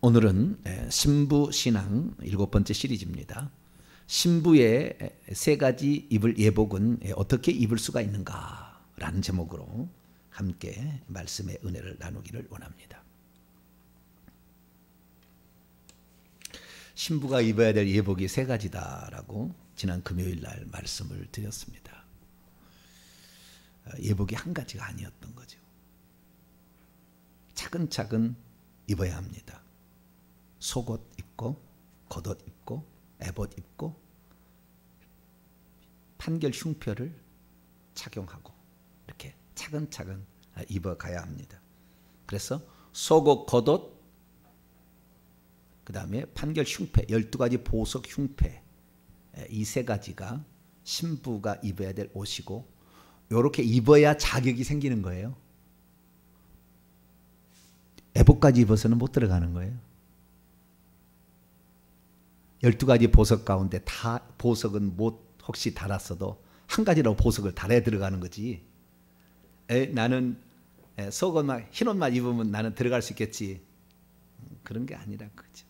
오늘은 신부 신앙 7번째 시리즈입니다. 신부의 3가지 입을 예복은 어떻게 입을 수가 있는가 라는 제목으로 함께 말씀의 은혜를 나누기를 원합니다. 신부가 입어야 될 예복이 3가지다라고 지난 금요일 날 말씀을 드렸습니다. 예복이 한 가지가 아니었던 거죠. 차근차근 입어야 합니다. 속옷 입고 겉옷 입고 에봇 입고 판결 흉표를 착용하고 이렇게 차근차근 입어가야 합니다. 그래서 속옷 겉옷 그 다음에 판결 흉패 12가지 보석 흉패 이 3가지가 신부가 입어야 될 옷이고 이렇게 입어야 자격이 생기는 거예요. 에봇까지 입어서는 못 들어가는 거예요. 12가지 보석 가운데 다 보석은 못 혹시 달았어도 한 가지라도 보석을 달아야 들어가는 거지. 나는 속옷만 흰옷만 입으면 나는 들어갈 수 있겠지. 그런 게 아니라 그죠.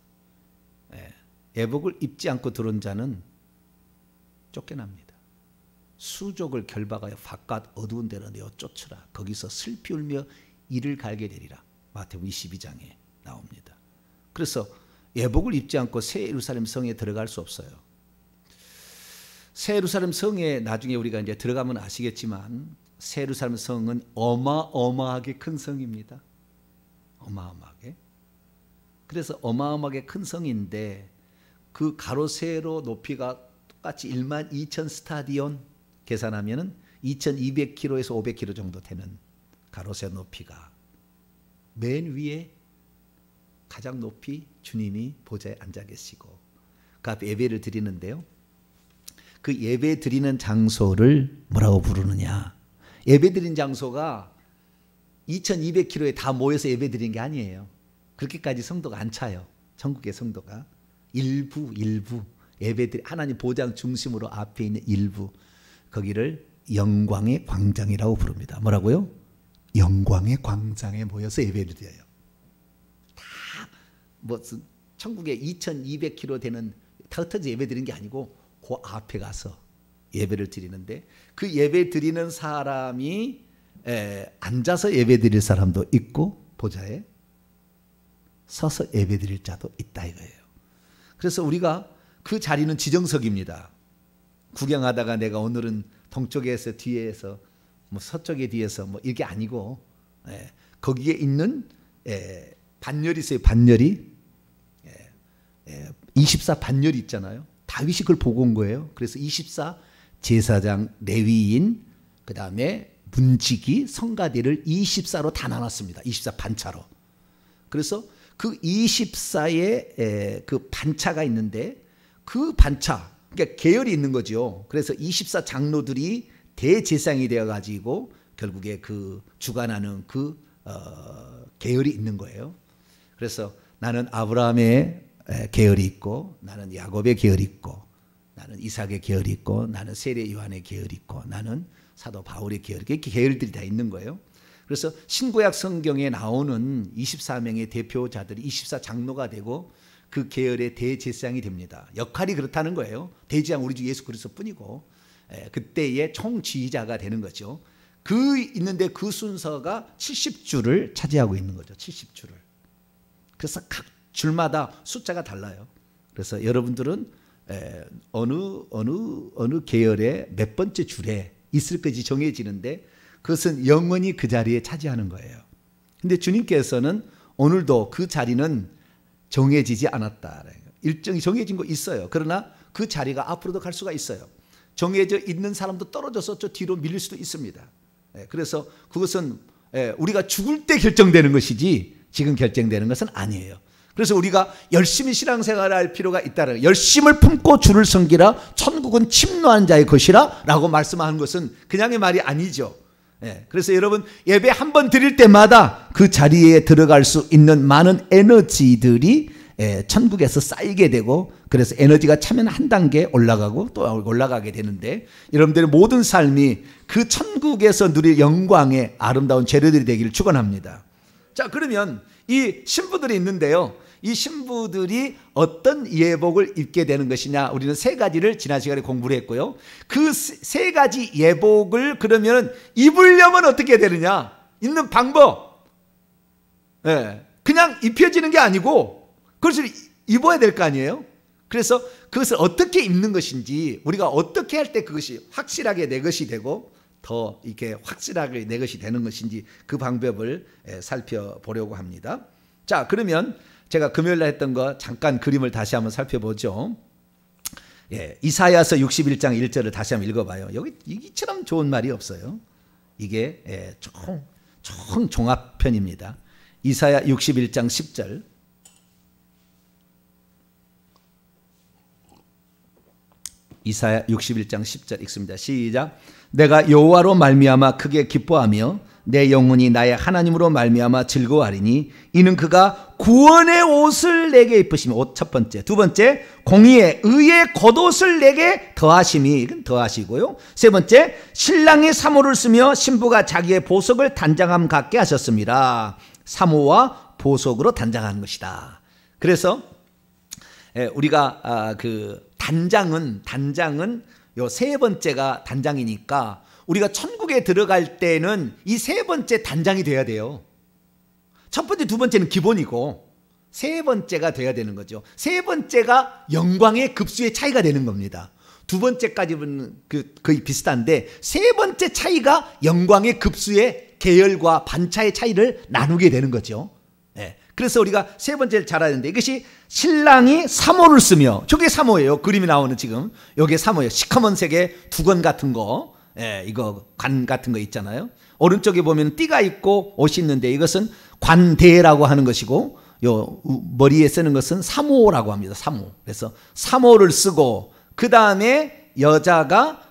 예복을 입지 않고 들어온 자는 쫓겨납니다. 수족을 결박하여 바깥 어두운 데로 내어 쫓으라. 거기서 슬피 울며 이를 갈게 되리라. 마태복음 22장에 나옵니다. 그래서 예복을 입지 않고 새 예루살렘 성에 들어갈 수 없어요. 새 예루살렘 성에 나중에 우리가 이제 들어가면 아시겠지만 새 예루살렘 성은 어마어마하게 큰 성입니다. 어마어마하게. 그래서 어마어마하게 큰 성인데 그 가로 세로 높이가 똑같이 12,000 스타디온 계산하면은 2,200km에서 500km 정도 되는 가로 세로 높이가 맨 위에 가장 높이 주님이 보좌에 앉아 계시고 그 앞에 예배를 드리는데요. 그 예배 드리는 장소를 뭐라고 부르느냐. 예배 드린 장소가 2200km에 다 모여서 예배 드리는 게 아니에요. 그렇게까지 성도가 안 차요. 전국의 성도가. 일부 예배 드리 하나님 보좌 중심으로 앞에 있는 일부 거기를 영광의 광장이라고 부릅니다. 뭐라고요? 영광의 광장에 모여서 예배를 드려요. 무슨 천국에 2200km 되는 다 흩어져 예배 드리는 게 아니고 그 앞에 가서 예배를 드리는데 그 예배 드리는 사람이 앉아서 예배 드릴 사람도 있고 보좌에 서서 예배 드릴 자도 있다 이거예요. 그래서 우리가 그 자리는 지정석입니다. 구경하다가 내가 오늘은 동쪽에서 뒤에서 뭐 서쪽에 뒤에서 뭐 이게 아니고 거기에 있는 반열이 있어요. 반열이 24 반열이 있잖아요. 다윗이 그걸 보고 온 거예요. 그래서 24 제사장 레위인 그 다음에 문지기 성가대를 24로 다 나눴습니다. 24 반차로. 그래서 그 24의 그 반차가 있는데 그 반차 그러니까 계열이 있는 거죠. 그래서 24 장로들이 대제사장이 되어 가지고 결국에 그 주관하는 그 계열이 있는 거예요. 그래서 나는 아브라함의 계열이 있고 나는 야곱의 계열이 있고 나는 이삭의 계열이 있고 나는 세례 요한의 계열이 있고 나는 사도 바울의 계열 이렇게 계열들이 다 있는 거예요. 그래서 신구약 성경에 나오는 24명의 대표자들이 24 장로가 되고 그 계열의 대제사장이 됩니다. 역할이 그렇다는 거예요. 대제사장 우리 주 예수 그리스도뿐이고 그때의 총지휘자가 되는 거죠. 그 있는데 그 순서가 70주를 차지하고 있는 거죠. 70주를. 그래서 각 줄마다 숫자가 달라요. 그래서 여러분들은 어느 계열의 몇 번째 줄에 있을 것이 정해지는데 그것은 영원히 그 자리에 차지하는 거예요. 근데 주님께서는 오늘도 그 자리는 정해지지 않았다. 일정이 정해진 거 있어요. 그러나 그 자리가 앞으로도 갈 수가 있어요. 정해져 있는 사람도 떨어져서 저 뒤로 밀릴 수도 있습니다. 그래서 그것은 우리가 죽을 때 결정되는 것이지 지금 결정되는 것은 아니에요. 그래서 우리가 열심히 신앙생활을 할 필요가 있다는 열심을 품고 주를 섬기라 천국은 침노한 자의 것이라 라고 말씀하는 것은 그냥의 말이 아니죠. 그래서 여러분 예배 한 번 드릴 때마다 그 자리에 들어갈 수 있는 많은 에너지들이 천국에서 쌓이게 되고 그래서 에너지가 차면 한 단계 올라가고 또 올라가게 되는데 여러분들의 모든 삶이 그 천국에서 누릴 영광의 아름다운 재료들이 되기를 축원합니다. 자, 그러면 이 신부들이 있는데요. 이 신부들이 어떤 예복을 입게 되는 것이냐, 우리는 세 가지를 지난 시간에 공부를 했고요. 그 세 가지 예복을 그러면 입으려면 어떻게 되느냐, 입는 방법, 그냥 입혀지는 게 아니고 그것을 입어야 될 거 아니에요. 그래서 그것을 어떻게 입는 것인지, 우리가 어떻게 할 때 그것이 확실하게 내 것이 되고 더 이렇게 확실하게 내 것이 되는 것인지 그 방법을 살펴보려고 합니다. 자, 그러면 제가 금요일 날 했던 거 잠깐 그림을 다시 한번 살펴보죠. 이사야서 61장 1절을 다시 한번 읽어봐요. 여기 이처럼 좋은 말이 없어요. 이게 총 종합편입니다. 이사야 61장 10절. 이사야 61장 10절 읽습니다. 시작. 내가 여호와로 말미암아 크게 기뻐하며 내 영혼이 나의 하나님으로 말미암아 즐거워하리니 이는 그가 구원의 옷을 내게 입으시며, 옷 첫 번째. 두 번째, 공의의 의의 겉옷을 내게 더하심이, 이건 더하시고요. 세 번째, 신랑이 사모를 쓰며 신부가 자기의 보석을 단장함 같게 하셨습니다. 사모와 보석으로 단장한 것이다. 그래서 우리가 그 단장은 요 세 번째가 단장이니까 우리가 천국에 들어갈 때는 이 세 번째 단장이 돼야 돼요. 첫 번째, 두 번째는 기본이고 세 번째가 돼야 되는 거죠. 세 번째가 영광의 급수의 차이가 되는 겁니다. 두 번째까지는 거의 비슷한데 세 번째 차이가 영광의 급수의 계열과 반차의 차이를 나누게 되는 거죠. 그래서 우리가 세 번째를 잘 알아야 되는데, 이것이 신랑이 사모를 쓰며, 저게 사모예요. 그림이 나오는 지금 요게 사모예요. 시커먼 색의 두건 같은 거, 이거 관 같은 거 있잖아요. 오른쪽에 보면 띠가 있고 옷이 있는데 이것은 관대라고 하는 것이고, 요 머리에 쓰는 것은 사모라고 합니다. 사모. 그래서 사모를 쓰고, 그 다음에 여자가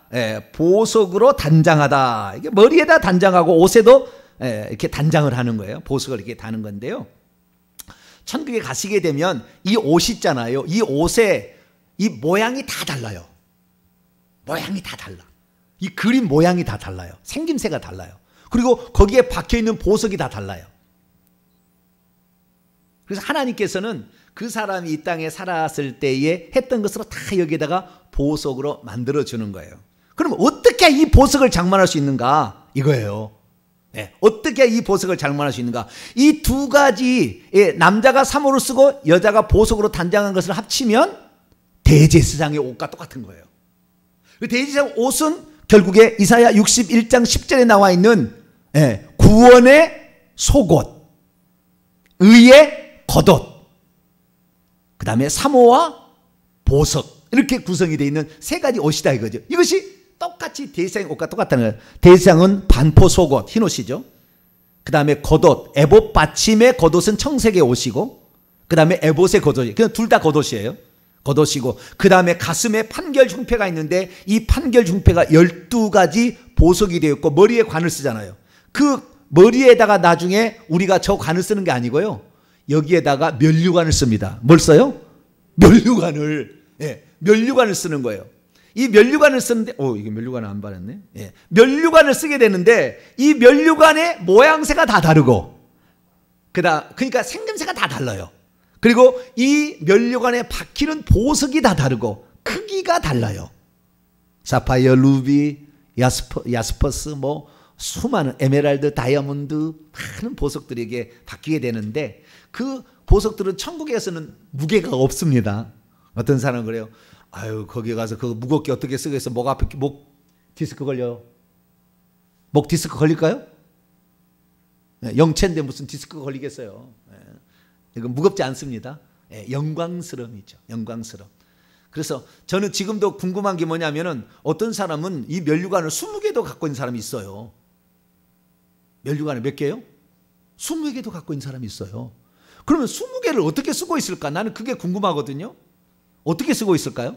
보석으로 단장하다. 이게 머리에다 단장하고 옷에도 이렇게 단장을 하는 거예요. 보석을 이렇게 다는 건데요. 천국에 가시게 되면 이 옷 있잖아요. 이 옷에 이 모양이 다 달라요. 모양이 다 달라. 이 그림 모양이 다 달라요. 생김새가 달라요. 그리고 거기에 박혀있는 보석이 다 달라요. 그래서 하나님께서는 그 사람이 이 땅에 살았을 때에 했던 것으로 다 여기에다가 보석으로 만들어주는 거예요. 그럼 어떻게 이 보석을 장만할 수 있는가? 이거예요. 어떻게 이 보석을 장만할 수 있는가? 이 두 가지, 남자가 사모를 쓰고 여자가 보석으로 단장한 것을 합치면 대제사장의 옷과 똑같은 거예요. 그 대제사장 옷은 결국에 이사야 61장 10절에 나와 있는 구원의 속옷, 의의 겉옷, 그 다음에 사모와 보석, 이렇게 구성이 되어 있는 세 가지 옷이다 이거죠. 이것이 똑같이 대제사장의 옷과 똑같다는 거예요. 대제사장은 반포 속옷, 흰 옷이죠. 그 다음에 겉옷, 에봇 받침의 겉옷은 청색의 옷이고, 그 다음에 에봇의 겉옷이, 그냥 둘 다 겉옷이에요. 겉옷이고, 그 다음에 가슴에 판결 흉패가 있는데 이 판결 흉패가 12가지 보석이 되어 있고, 머리에 관을 쓰잖아요. 그 머리에다가 나중에 우리가 저 관을 쓰는 게 아니고요, 여기에다가 면류관을 씁니다. 뭘 써요? 면류관을. 면류관을 쓰는 거예요. 이 면류관을 쓰는데, 이게 면류관을 안 바랬네. 면류관을 쓰게 되는데 이 면류관의 모양새가 다 다르고, 그러니까 생김새가 다 달라요. 그리고 이 면류관에 박히는 보석이 다 다르고 크기가 달라요. 사파이어, 루비, 야스퍼스, 뭐 수많은 에메랄드, 다이아몬드, 많은 보석들이 이게 박히게 되는데 그 보석들은 천국에서는 무게가 없습니다. 어떤 사람은 그래요. 아유, 거기 가서 그거 무겁게 어떻게 쓰겠어? 목 앞에 목 디스크 걸려. 목 디스크 걸릴까요? 영체인데 무슨 디스크 걸리겠어요? 이건 무겁지 않습니다. 영광스러움이죠. 영광스러움. 그래서 저는 지금도 궁금한 게 뭐냐면은 어떤 사람은 이 면류관을 20개도 갖고 있는 사람이 있어요. 면류관을 몇 개요? 20개도 갖고 있는 사람이 있어요. 그러면 20개를 어떻게 쓰고 있을까? 나는 그게 궁금하거든요. 어떻게 쓰고 있을까요?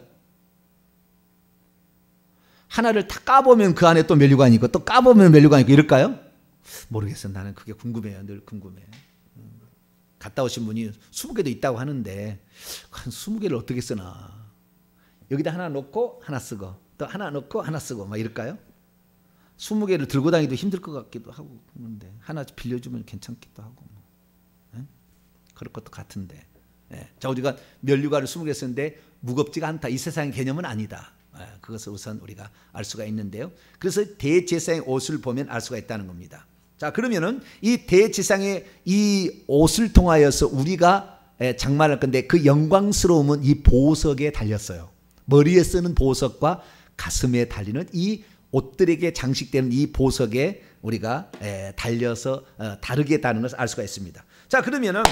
하나를 다 까보면 그 안에 또 면류관이 있고 또 까보면 면류관이 있고 이럴까요? 모르겠어요. 나는 그게 궁금해요. 늘 궁금해. 갔다 오신 분이 20개도 있다고 하는데 한 20개를 어떻게 쓰나. 여기다 하나 놓고 하나 쓰고 또 하나 놓고 하나 쓰고 막 이럴까요? 20개를 들고 다니기도 힘들 것 같기도 하고 그런데 하나 빌려주면 괜찮기도 하고 그럴 것도 같은데. 자, 우리가 면류관을 20개 썼는데 무겁지가 않다. 이 세상의 개념은 아니다. 그것을 우선 우리가 알 수가 있는데요. 그래서 대제사장의 옷을 보면 알 수가 있다는 겁니다. 자, 그러면은 이 대제사장의 이 옷을 통하여서 우리가 장만할 건데 그 영광스러움은 이 보석에 달렸어요. 머리에 쓰는 보석과 가슴에 달리는 이 옷들에게 장식되는 이 보석에 우리가 달려서 다르게 다는 것을 알 수가 있습니다. 자, 그러면은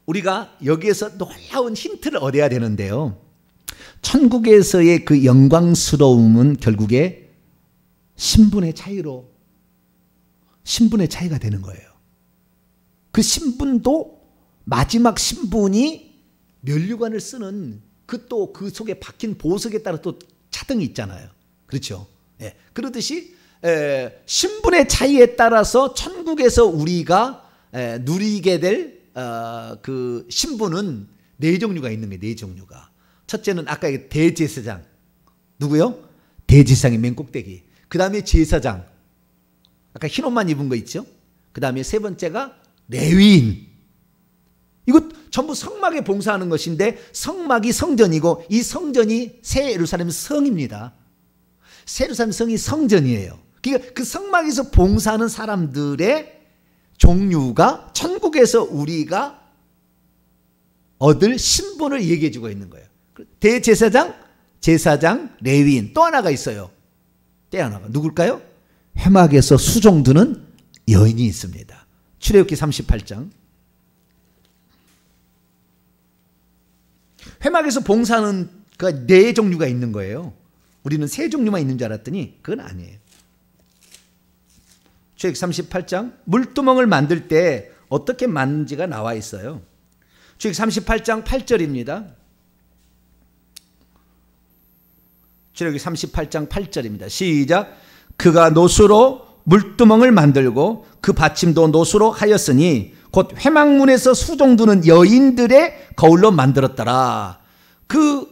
우리가 여기에서 놀라운 힌트를 얻어야 되는데요. 천국에서의 그 영광스러움은 결국에 신분의 차이가 되는 거예요. 그 신분도 마지막 신분이 면류관을 쓰는 그 속에 박힌 보석에 따라 또 차등이 있잖아요. 그렇죠? 그러듯이 신분의 차이에 따라서 천국에서 우리가 누리게 될 그 신분은 네 종류가 있는 거예요. 네 종류가. 첫째는 아까 대제사장. 누구요? 대제사장의 맨 꼭대기. 그 다음에 제사장. 아까 흰 옷만 입은 거 있죠? 그 다음에 세 번째가 레위인. 이거 전부 성막에 봉사하는 것인데 성막이 성전이고 이 성전이 새 예루살렘 성입니다. 새 예루살렘 성이 성전이에요. 그러니까 그 성막에서 봉사하는 사람들의 종류가 천국에서 우리가 얻을 신분을 얘기해 주고 있는 거예요. 대제사장, 제사장, 레위인. 또 하나가 있어요. 또 하나가 누굴까요? 회막에서 수종드는 여인이 있습니다. 출애굽기 38장. 회막에서 봉사하는 그 네 종류가 있는 거예요. 우리는 세 종류만 있는 줄 알았더니 그건 아니에요. 출애굽기 38장 물두멍을 만들 때 어떻게 만드는지가 나와 있어요. 출애굽기 38장 8절입니다. 출애굽기 38장 8절입니다. 시작. 그가 노수로 물두멍을 만들고 그 받침도 노수로 하였으니 곧 회막문에서 수종드는 여인들의 거울로 만들었더라. 그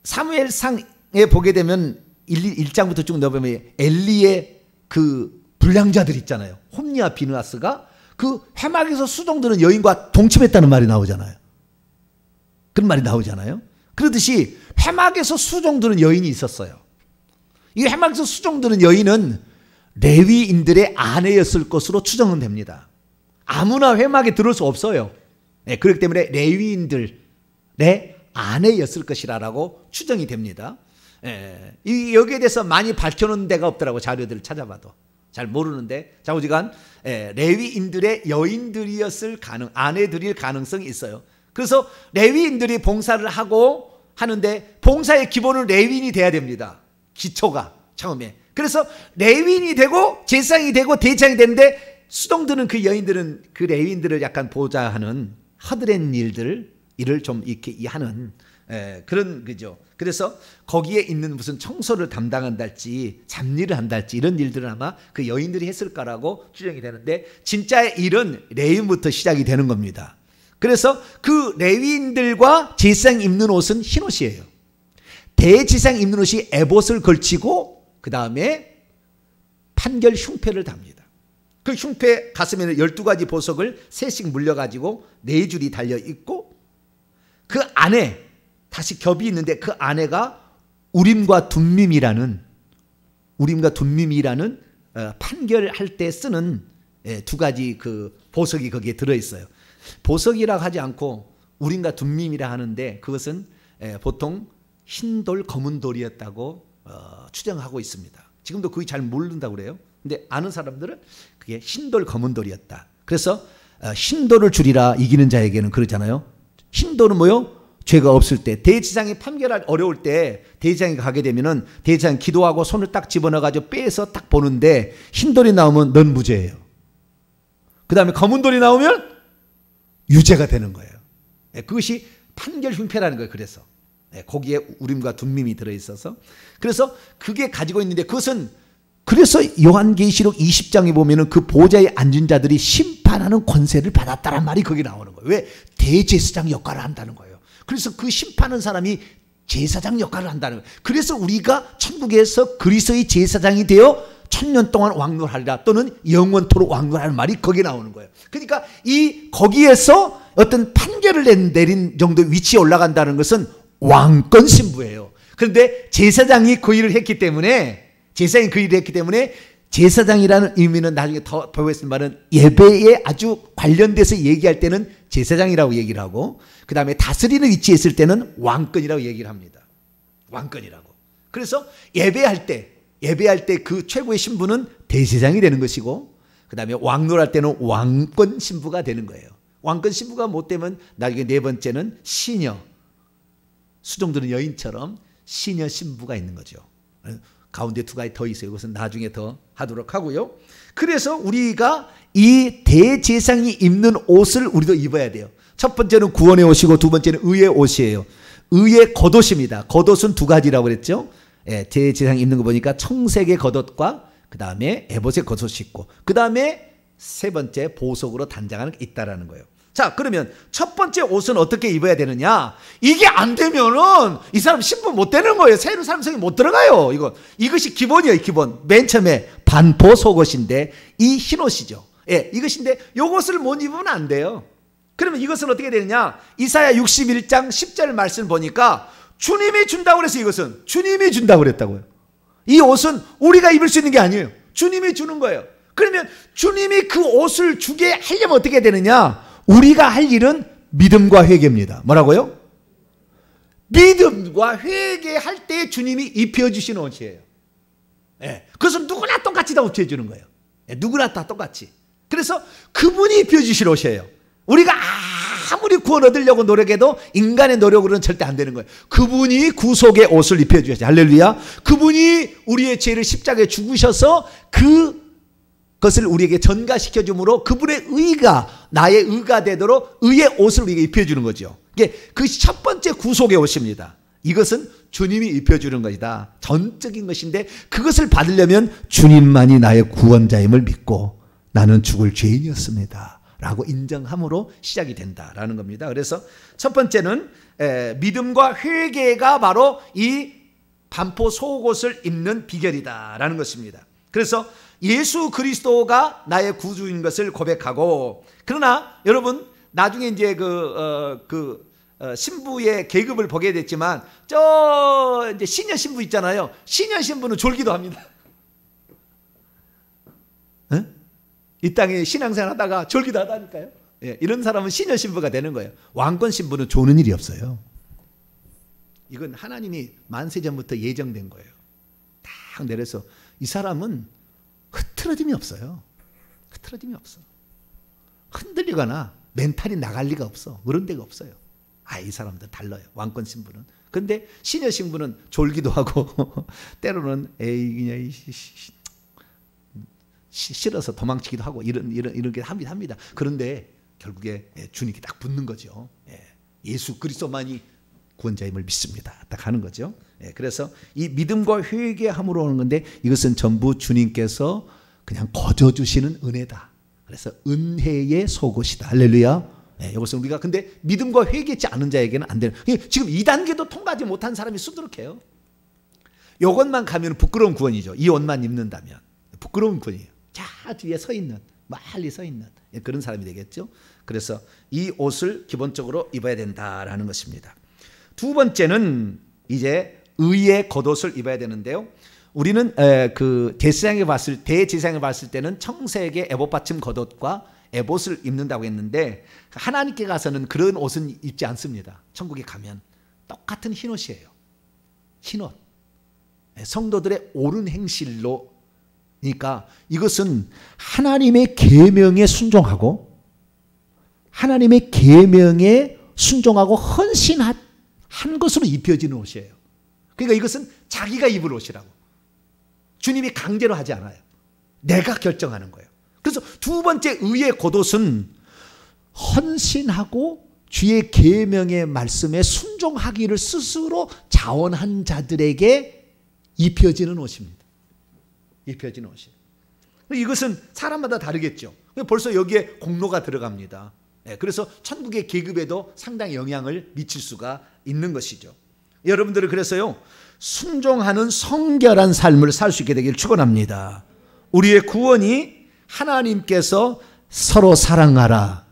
사무엘상에 보게 되면 1장부터 쭉 넣어보면 엘리의 그 불량자들 있잖아요. 홈리와 비느하스가 그 회막에서 수종드는 여인과 동침했다는 말이 나오잖아요. 그런 말이 나오잖아요. 그러듯이 회막에서 수종드는 여인이 있었어요. 이 회막에서 수종드는 여인은 레위인들의 아내였을 것으로 추정은 됩니다. 아무나 회막에 들어올 수 없어요. 그렇기 때문에 레위인들의 아내였을 것이라고 추정이 됩니다. 여기에 대해서 많이 밝혀놓은 데가 없더라고. 자료들을 찾아봐도 잘 모르는데 자우지간 레위인들의 여인들이었을 아내들일 가능성이 있어요. 그래서 레위인들이 봉사를 하고 하는데 봉사의 기본은 레위인이 돼야 됩니다. 기초가 처음에. 그래서 레위인이 되고 제사장이 되고 대제사장이 되는데 수동드는 그 여인들은 그 레위인들을 약간 보좌하는 허드렛 일을 좀 이렇게 하는 그런 그죠. 그래서 거기에 있는 무슨 청소를 담당한달지 잡일을 한달지 이런 일들은 아마 그 여인들이 했을 거라고 추정이 되는데 진짜의 일은 레위인부터 시작이 되는 겁니다. 그래서 그 레위인들과 제사장 입는 옷은 흰옷이에요. 대제사장 입는 옷이 에봇을 걸치고 그 다음에 판결 흉패를 답니다. 그 흉패 가슴에는 12가지 보석을 3씩 물려가지고 4줄이 달려있고 그 안에 다시 겹이 있는데 그 안에가 우림과 둠밈이라는 판결할 때 쓰는 2가지 그 보석이 거기에 들어있어요. 보석이라고 하지 않고 우림과 둠밈이라 하는데 그것은 보통 흰돌 검은 돌이었다고 추정하고 있습니다. 지금도 그게 잘 모른다고 그래요. 근데 아는 사람들은 그게 흰돌 검은 돌이었다. 그래서 흰돌을 줄이라 이기는 자에게는 그러잖아요. 흰돌은 뭐요? 죄가 없을 때 대제사장이 판결할 어려울 때 대제사장이 가게 되면은 대제사장이 기도하고 손을 딱 집어넣어가지고 빼서 딱 보는데 흰돌이 나오면 넌 무죄예요. 그 다음에 검은 돌이 나오면 유죄가 되는 거예요. 그것이 판결 흉패라는 거예요. 그래서 거기에 우림과 둠밈이 들어있어서 그래서 그게 가지고 있는데 그것은 그래서 요한계시록 20장에 보면은 그 보좌에 앉은 자들이 심판하는 권세를 받았다는 말이 거기 나오는 거예요. 왜? 대제사장 역할을 한다는 거예요. 그래서 그 심판하는 사람이 제사장 역할을 한다는 거예요. 그래서 우리가 천국에서 그리스도의 제사장이 되어 1000년 동안 왕노하리라 또는 영원토록 왕노하라는 말이 거기에 나오는 거예요. 그러니까 이 거기에서 어떤 판결을 내린 정도 위치에 올라간다는 것은 왕권 신부예요. 그런데 제사장이 그 일을 했기 때문에 제사장이라는 의미는 나중에 더 보겠습니다. 말은 예배에 아주 관련돼서 얘기할 때는 제사장이라고 얘기를 하고, 그 다음에 다스리는 위치에 있을 때는 왕권이라고 얘기를 합니다. 왕권이라고. 그래서 예배할 때 그 최고의 신부는 대제사장이 되는 것이고, 그 다음에 왕노할 때는 왕권 신부가 되는 거예요. 왕권 신부가 못 되면 나중에 네 번째는 시녀, 수종드는 여인처럼 시녀 신부가 있는 거죠. 가운데 두 가지 더 있어요. 이것은 나중에 더 하도록 하고요. 그래서 우리가 이 대제사장이 입는 옷을 우리도 입어야 돼요. 첫 번째는 구원의 옷이고 두 번째는 의의 옷이에요. 의의 겉옷입니다. 겉옷은 두 가지라고 그랬죠. 대제사장이 입는 거 보니까 청색의 겉옷과 그 다음에 에봇의 겉옷이 있고, 그 다음에 세 번째 보석으로 단장하는 게 있다라는 거예요. 자, 그러면 첫 번째 옷은 어떻게 입어야 되느냐? 이게 안 되면은 이 사람 신부 못 되는 거예요. 새로운 사람성이 못 들어가요. 이것이 기본이에요. 기본. 맨 처음에 반포 속옷인데 이 흰옷이죠. 이것인데 요것을 못 입으면 안 돼요. 그러면 이것은 어떻게 되느냐? 이사야 61장 10절 말씀 보니까 주님이 준다고 그래서 이것은 주님이 준다고 그랬다고요. 이 옷은 우리가 입을 수 있는 게 아니에요. 주님이 주는 거예요. 그러면 주님이 그 옷을 주게 하려면 어떻게 되느냐? 우리가 할 일은 믿음과 회개입니다. 뭐라고요? 믿음과 회개할 때 주님이 입혀주시는 옷이에요. 그것은 누구나 똑같이 다 입혀주는 거예요. 누구나 다 똑같이. 그래서 그분이 입혀주실 옷이에요. 우리가 아무리 구원 얻으려고 노력해도 인간의 노력으로는 절대 안 되는 거예요. 그분이 구속의 옷을 입혀주셨어요. 할렐루야. 그분이 우리의 죄를 십자가에 죽으셔서 그것을 우리에게 전가시켜 주므로 그분의 의가 나의 의가 되도록 의의 옷을 우리에게 입혀주는 거죠. 이게 그 첫 번째 구속의 옷입니다. 이것은 주님이 입혀주는 것이다. 전적인 것인데 그것을 받으려면 주님만이 나의 구원자임을 믿고 나는 죽을 죄인이었습니다 라고 인정함으로 시작이 된다라는 겁니다. 그래서 첫 번째는 믿음과 회개가 바로 이 반포 속옷을 입는 비결이다라는 것입니다. 그래서 예수 그리스도가 나의 구주인 것을 고백하고, 그러나 여러분 나중에 이제 신부의 계급을 보게 됐지만 이제 시녀 신부 있잖아요. 시녀 신부는 졸기도 합니다. 이 땅에 신앙생활 하다가 졸기도 하다니까요. 이런 사람은 시녀 신부가 되는 거예요. 왕권 신부는 조는 일이 없어요. 이건 하나님이 만세전부터 예정된 거예요. 딱 내려서 이 사람은 흐트러짐이 없어요. 흐트러짐이 없어. 흔들리거나 멘탈이 나갈 리가 없어. 그런 데가 없어요. 이 사람들 달라요. 왕권 신부는. 근데 시녀 신부는 졸기도 하고 때로는 그냥 싫어서 도망치기도 하고 이런 게 합니다. 그런데 결국에 주님께 딱 붙는 거죠. 예수 그리스도만이 구원자임을 믿습니다. 딱 하는 거죠. 그래서 이 믿음과 회개함으로 오는 건데 이것은 전부 주님께서 그냥 거저 주시는 은혜다. 그래서 은혜의 속옷이다. 할렐루야. 이것은 우리가 근데 믿음과 회개치 않은 자에게는 안 되는. 지금 2단계도 통과하지 못한 사람이 수두룩해요. 이것만 가면 부끄러운 구원이죠. 이 옷만 입는다면 부끄러운 구원이에요. 자 뒤에 서 있는, 멀리 서 있는 그런 사람이 되겠죠. 그래서 이 옷을 기본적으로 입어야 된다라는 것입니다. 두 번째는 이제 의의 겉옷을 입어야 되는데요. 우리는 그 대제사장에 봤을 때는 청색의 에봇 받침 겉옷과 에봇을 입는다고 했는데 하나님께 가서는 그런 옷은 입지 않습니다. 천국에 가면 똑같은 흰옷이에요. 흰옷. 성도들의 옳은 행실로. 그러니까 이것은 하나님의 계명에 순종하고 하나님의 계명에 순종하고 헌신한 것으로 입혀지는 옷이에요. 그러니까 이것은 자기가 입을 옷이라고. 주님이 강제로 하지 않아요. 내가 결정하는 거예요. 그래서 두 번째 의의 겉옷은 헌신하고 주의 계명의 말씀에 순종하기를 스스로 자원한 자들에게 입혀지는 옷입니다. 입혀지는 옷이에요. 이것은 사람마다 다르겠죠. 벌써 여기에 공로가 들어갑니다. 그래서 천국의 계급에도 상당히 영향을 미칠 수가 있는 것이죠. 여러분들은 그래서요 순종하는 성결한 삶을 살 수 있게 되기를 축원합니다. 우리의 구원이 하나님께서 서로 사랑하라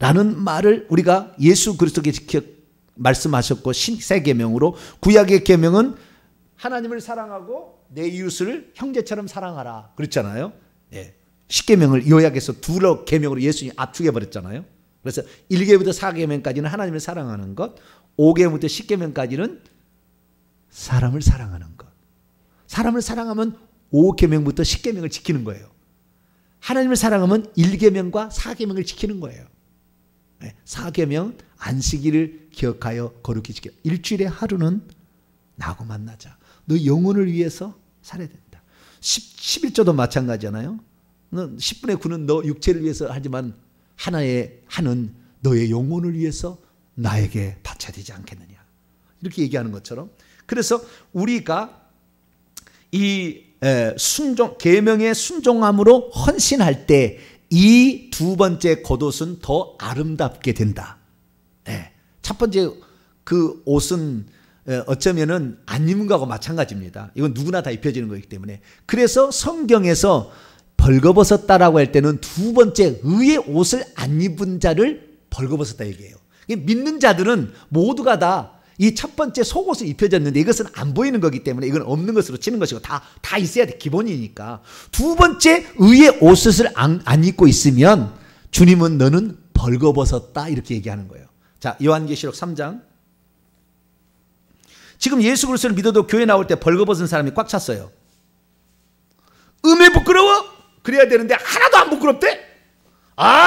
라는 말을 우리가 예수 그리스도께서 말씀하셨고 새 계명으로 구약의 계명은 하나님을 사랑하고 내 이웃을 형제처럼 사랑하라 그랬잖아요. 예. 10계명을 요약해서 두 계명으로 예수님이 압축해 버렸잖아요. 그래서 1계부터 4계명까지는 하나님을 사랑하는 것, 5계부터 10계명까지는 사람을 사랑하는 것. 사람을 사랑하면 5계명부터 10계명을 지키는 거예요. 하나님을 사랑하면 1계명과 4계명을 지키는 거예요. 4계명 안식일을 기억하여 거룩히 지켜. 일주일에 하루는 나하고 만나자. 너 영혼을 위해서 살아야 된다. 11조도 마찬가지잖아요. 10분의 9는 너 육체를 위해서 하지만 하나는 너의 영혼을 위해서 나에게 바쳐야 되지 않겠느냐. 이렇게 얘기하는 것처럼. 그래서 우리가 이 계명의 순종함으로 헌신할 때 이 두 번째 겉옷은 더 아름답게 된다. 첫 번째 그 옷은 어쩌면은 안 입은 거하고 마찬가지입니다. 이건 누구나 다 입혀지는 거기 때문에. 그래서 성경에서 벌거벗었다라고 할 때는 두 번째 의의 옷을 안 입은 자를 벌거벗었다 얘기해요. 믿는 자들은 모두가 다 이 첫 번째 속옷을 입혀졌는데 이것은 안 보이는 거기 때문에 이건 없는 것으로 치는 것이고 다 있어야 돼. 기본이니까. 두 번째 의의 옷을 안 입고 있으면 주님은 너는 벌거벗었다 이렇게 얘기하는 거예요. 자, 요한계시록 3장. 지금 예수 그리스도를 믿어도 교회 나올 때 벌거벗은 사람이 꽉 찼어요. 부끄러워? 그래야 되는데 하나도 안 부끄럽대?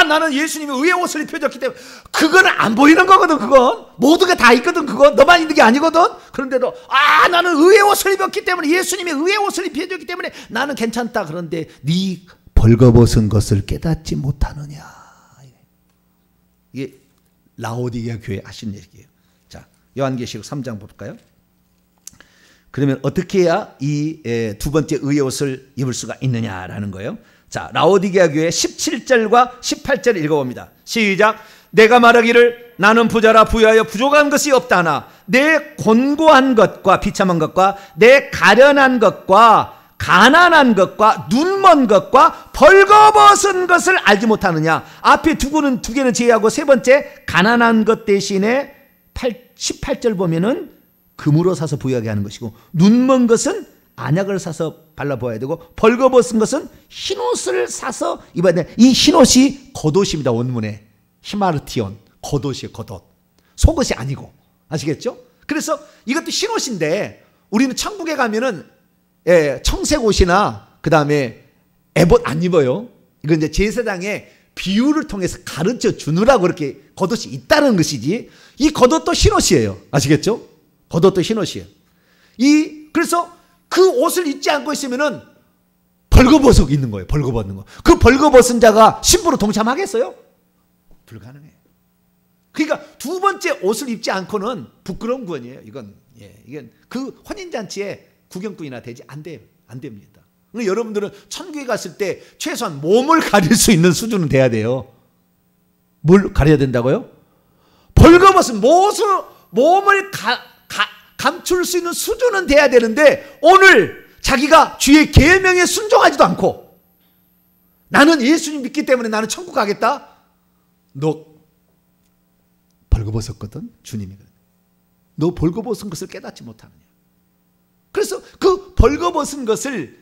나는 예수님이 의의 옷을 입혀줬기 때문에. 그거는 안 보이는 거거든. 그건 모두가 다 있거든. 그건 너만 있는 게 아니거든. 그런데도 나는 의의 옷을 입었기 때문에, 예수님이 의의 옷을 입혀줬기 때문에 나는 괜찮다. 그런데 네 벌거벗은 것을 깨닫지 못하느냐. 이게 라오디게아 교회 하신 얘기예요. 자, 요한계시록 3장 볼까요? 그러면 어떻게 해야 이 두 번째 의의 옷을 입을 수가 있느냐라는 거예요. 자, 라오디게아 교회 17절과 18절을 읽어봅니다. 시작. 내가 말하기를 나는 부자라 부유하여 부족한 것이 없다 하나 내 곤고한 것과 비참한 것과 내 가련한 것과 가난한 것과 눈먼 것과 벌거벗은 것을 알지 못하느냐. 앞에 두 개는 제외하고 세 번째 가난한 것 대신에 18절 보면은 금으로 사서 부유하게 하는 것이고, 눈먼 것은 안약을 사서 발라보아야 되고, 벌거벗은 것은 흰옷을 사서 입어야 돼. 이 흰옷이 겉옷입니다. 원문에 히마르티온, 겉옷이에요. 겉옷, 속옷이 아니고. 아시겠죠? 그래서 이것도 흰옷인데 우리는 천국에 가면은 청색 옷이나 그 다음에 에봇 안 입어요. 이건 이제 제사장의 비유를 통해서 가르쳐 주느라고 그렇게 겉옷이 있다는 것이지, 이 겉옷도 흰옷이에요. 아시겠죠? 겉옷도 흰옷이에요. 그래서 그 옷을 입지 않고 있으면은 벌거벗고 있는 거예요. 벌거벗는 거. 그 벌거벗은 자가 신부로 동참하겠어요? 불가능해요. 그러니까 두 번째 옷을 입지 않고는 부끄러운 구원이에요. 이건 그 혼인잔치에 구경꾼이나 되지 안 돼요. 안 됩니다. 그러니까 여러분들은 천국에 갔을 때 최소한 몸을 가릴 수 있는 수준은 돼야 돼요. 뭘 가려야 된다고요? 벌거벗은 몸을 감출 수 있는 수준은 돼야 되는데, 오늘 자기가 주의 계명에 순종하지도 않고 나는 예수님 믿기 때문에 나는 천국 가겠다. 너 벌거벗었거든. 주님이 너 벌거벗은 것을 깨닫지 못하느냐. 그래서 그 벌거벗은 것을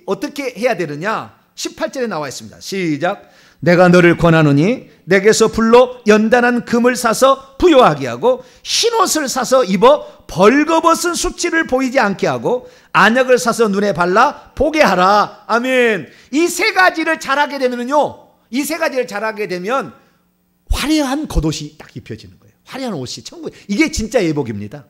어떻게 해야 되느냐. 18절에 나와 있습니다. 시작. 내가 너를 권하노니 내게서 불로 연단한 금을 사서 부요하게 하고 흰옷을 사서 입어 벌거벗은 수치를 보이지 않게 하고 안약을 사서 눈에 발라 보게 하라. 아멘. 이 세 가지를 잘하게 되면요, 이 세 가지를 잘하게 되면 화려한 겉옷이 딱 입혀지는 거예요. 화려한 옷이 천국. 이게 진짜 예복입니다.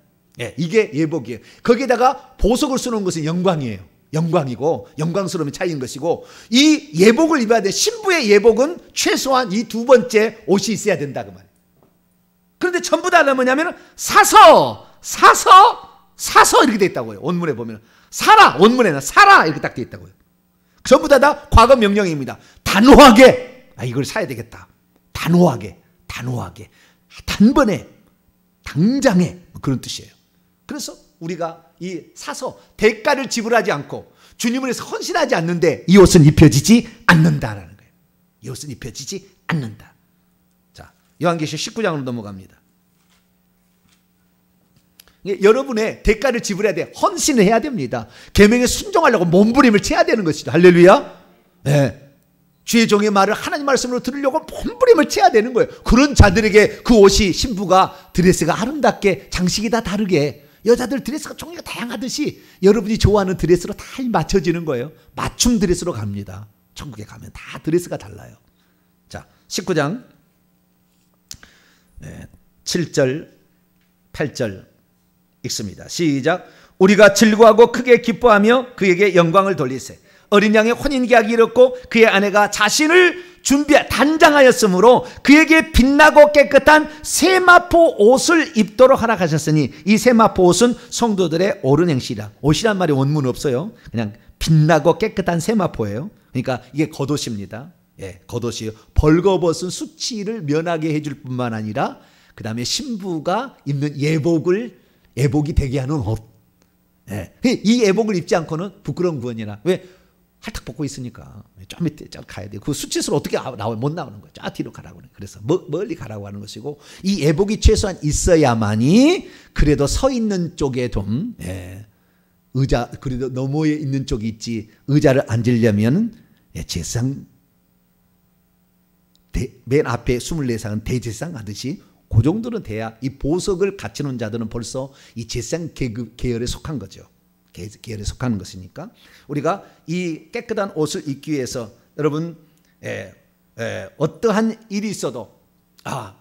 이게 예복이에요. 거기에다가 보석을 쓰는 것은 영광이에요. 영광이고 영광스러움이 차이인 것이고, 이 예복을 입어야 돼. 신부의 예복은 최소한 이 두 번째 옷이 있어야 된다 그 말이에요. 그런데 전부 다 뭐냐면 사서 이렇게 돼 있다고요. 원문에 보면 사라, 원문에는 사라 이렇게 딱 돼 있다고요. 전부 다 과거 명령입니다. 단호하게 이걸 사야 되겠다. 단호하게 단번에 당장에 그런 뜻이에요. 그래서 우리가 이 사서 대가를 지불하지 않고 주님을 위해서 헌신하지 않는데 이 옷은 입혀지지 않는다라는 거예요. 이 옷은 입혀지지 않는다. 자, 요한계시록 19장으로 넘어갑니다. 여러분의 대가를 지불해야 돼. 헌신을 해야 됩니다. 계명에 순종하려고 몸부림을 쳐야 되는 것이죠. 할렐루야. 네. 주의 종의 말을 하나님 말씀으로 들으려고 몸부림을 쳐야 되는 거예요. 그런 자들에게 그 옷이, 신부가 드레스가 아름답게, 장식이 다 다르게, 여자들 드레스가 종류가 다양하듯이 여러분이 좋아하는 드레스로 다 맞춰지는 거예요. 맞춤 드레스로 갑니다. 천국에 가면 다 드레스가 달라요. 자, 19장 7절 8절 읽습니다. 시작. 우리가 즐거워하고 크게 기뻐하며 그에게 영광을 돌리세. 어린 양의 혼인계약이 이뤘고 그의 아내가 자신을 단장하였으므로 그에게 빛나고 깨끗한 세마포 옷을 입도록 허락하셨으니 이 세마포 옷은 성도들의 옳은 행실이라. 옷이란 말이 원문 없어요. 그냥 빛나고 깨끗한 세마포예요. 그러니까 이게 겉옷입니다. 예, 겉옷이에요. 벌거벗은 수치를 면하게 해줄 뿐만 아니라 그 다음에 신부가 입는 예복이 되게 하는 옷. 예, 이 예복을 입지 않고는 부끄러운 구원이나 왜? 할탁 벗고 있으니까 좀 밑에 가야 돼요. 그 수치스로 어떻게 나와요? 못 나오는 거예요. 쫙 뒤로 가라고 그래요. 그래서 멀리 가라고 하는 것이고, 이 예복이 최소한 있어야만이 그래도 서 있는 쪽에 좀 의자, 그래도 너머에 있는 쪽이 있지, 의자를 앉으려면 제상 맨 앞에 24상은 대제상 하듯이 그 정도는 돼야, 이 보석을 갖추는 자들은 벌써 이 제상 계열에 속한 거죠. 계열에 속하는 것이니까 우리가 이 깨끗한 옷을 입기 위해서 여러분 어떠한 일이 있어도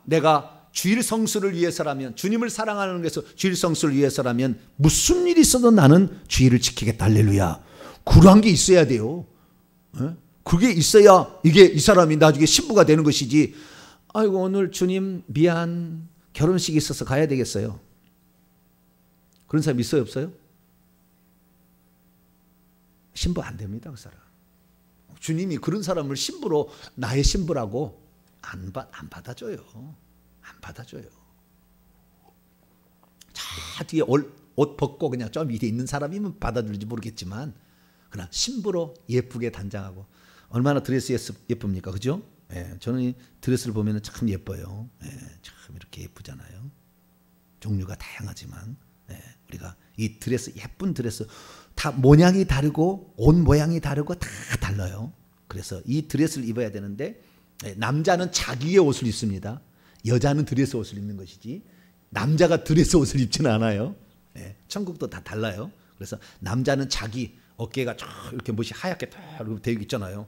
내가 주일 성수를 위해서라면, 주님을 사랑하는 것에서 주일 성수를 위해서라면 무슨 일이 있어도 나는 주일을 지키겠다. 할렐루야. 그러한 게 있어야 돼요. 그게 있어야 이게 이 사람이 나중에 신부가 되는 것이지. 아이고 오늘 주님 미안, 결혼식이 있어서 가야 되겠어요. 그런 사람 있어요 없어요? 신부 안 됩니다. 그 사람. 주님이 그런 사람을 신부로, 나의 신부라고 안 받아줘요. 안 받아줘요. 저 뒤에 옷 벗고 그냥 좀 밑에 있는 사람이면 받아들일지 모르겠지만, 그러나 신부로 예쁘게 단장하고. 얼마나 드레스 예쁩니까? 그죠? 예, 저는 이 드레스를 보면 참 예뻐요. 예, 참 이렇게 예쁘잖아요. 종류가 다양하지만 우리가 이 드레스, 예쁜 드레스 다 모양이 다르고 옷 모양이 다르고 다 달라요. 그래서 이 드레스를 입어야 되는데, 남자는 자기의 옷을 입습니다. 여자는 드레스 옷을 입는 것이지 남자가 드레스 옷을 입지는 않아요. 천국도 다 달라요. 그래서 남자는 자기 어깨가 이렇게 못이 하얗게 탁 되어 있잖아요.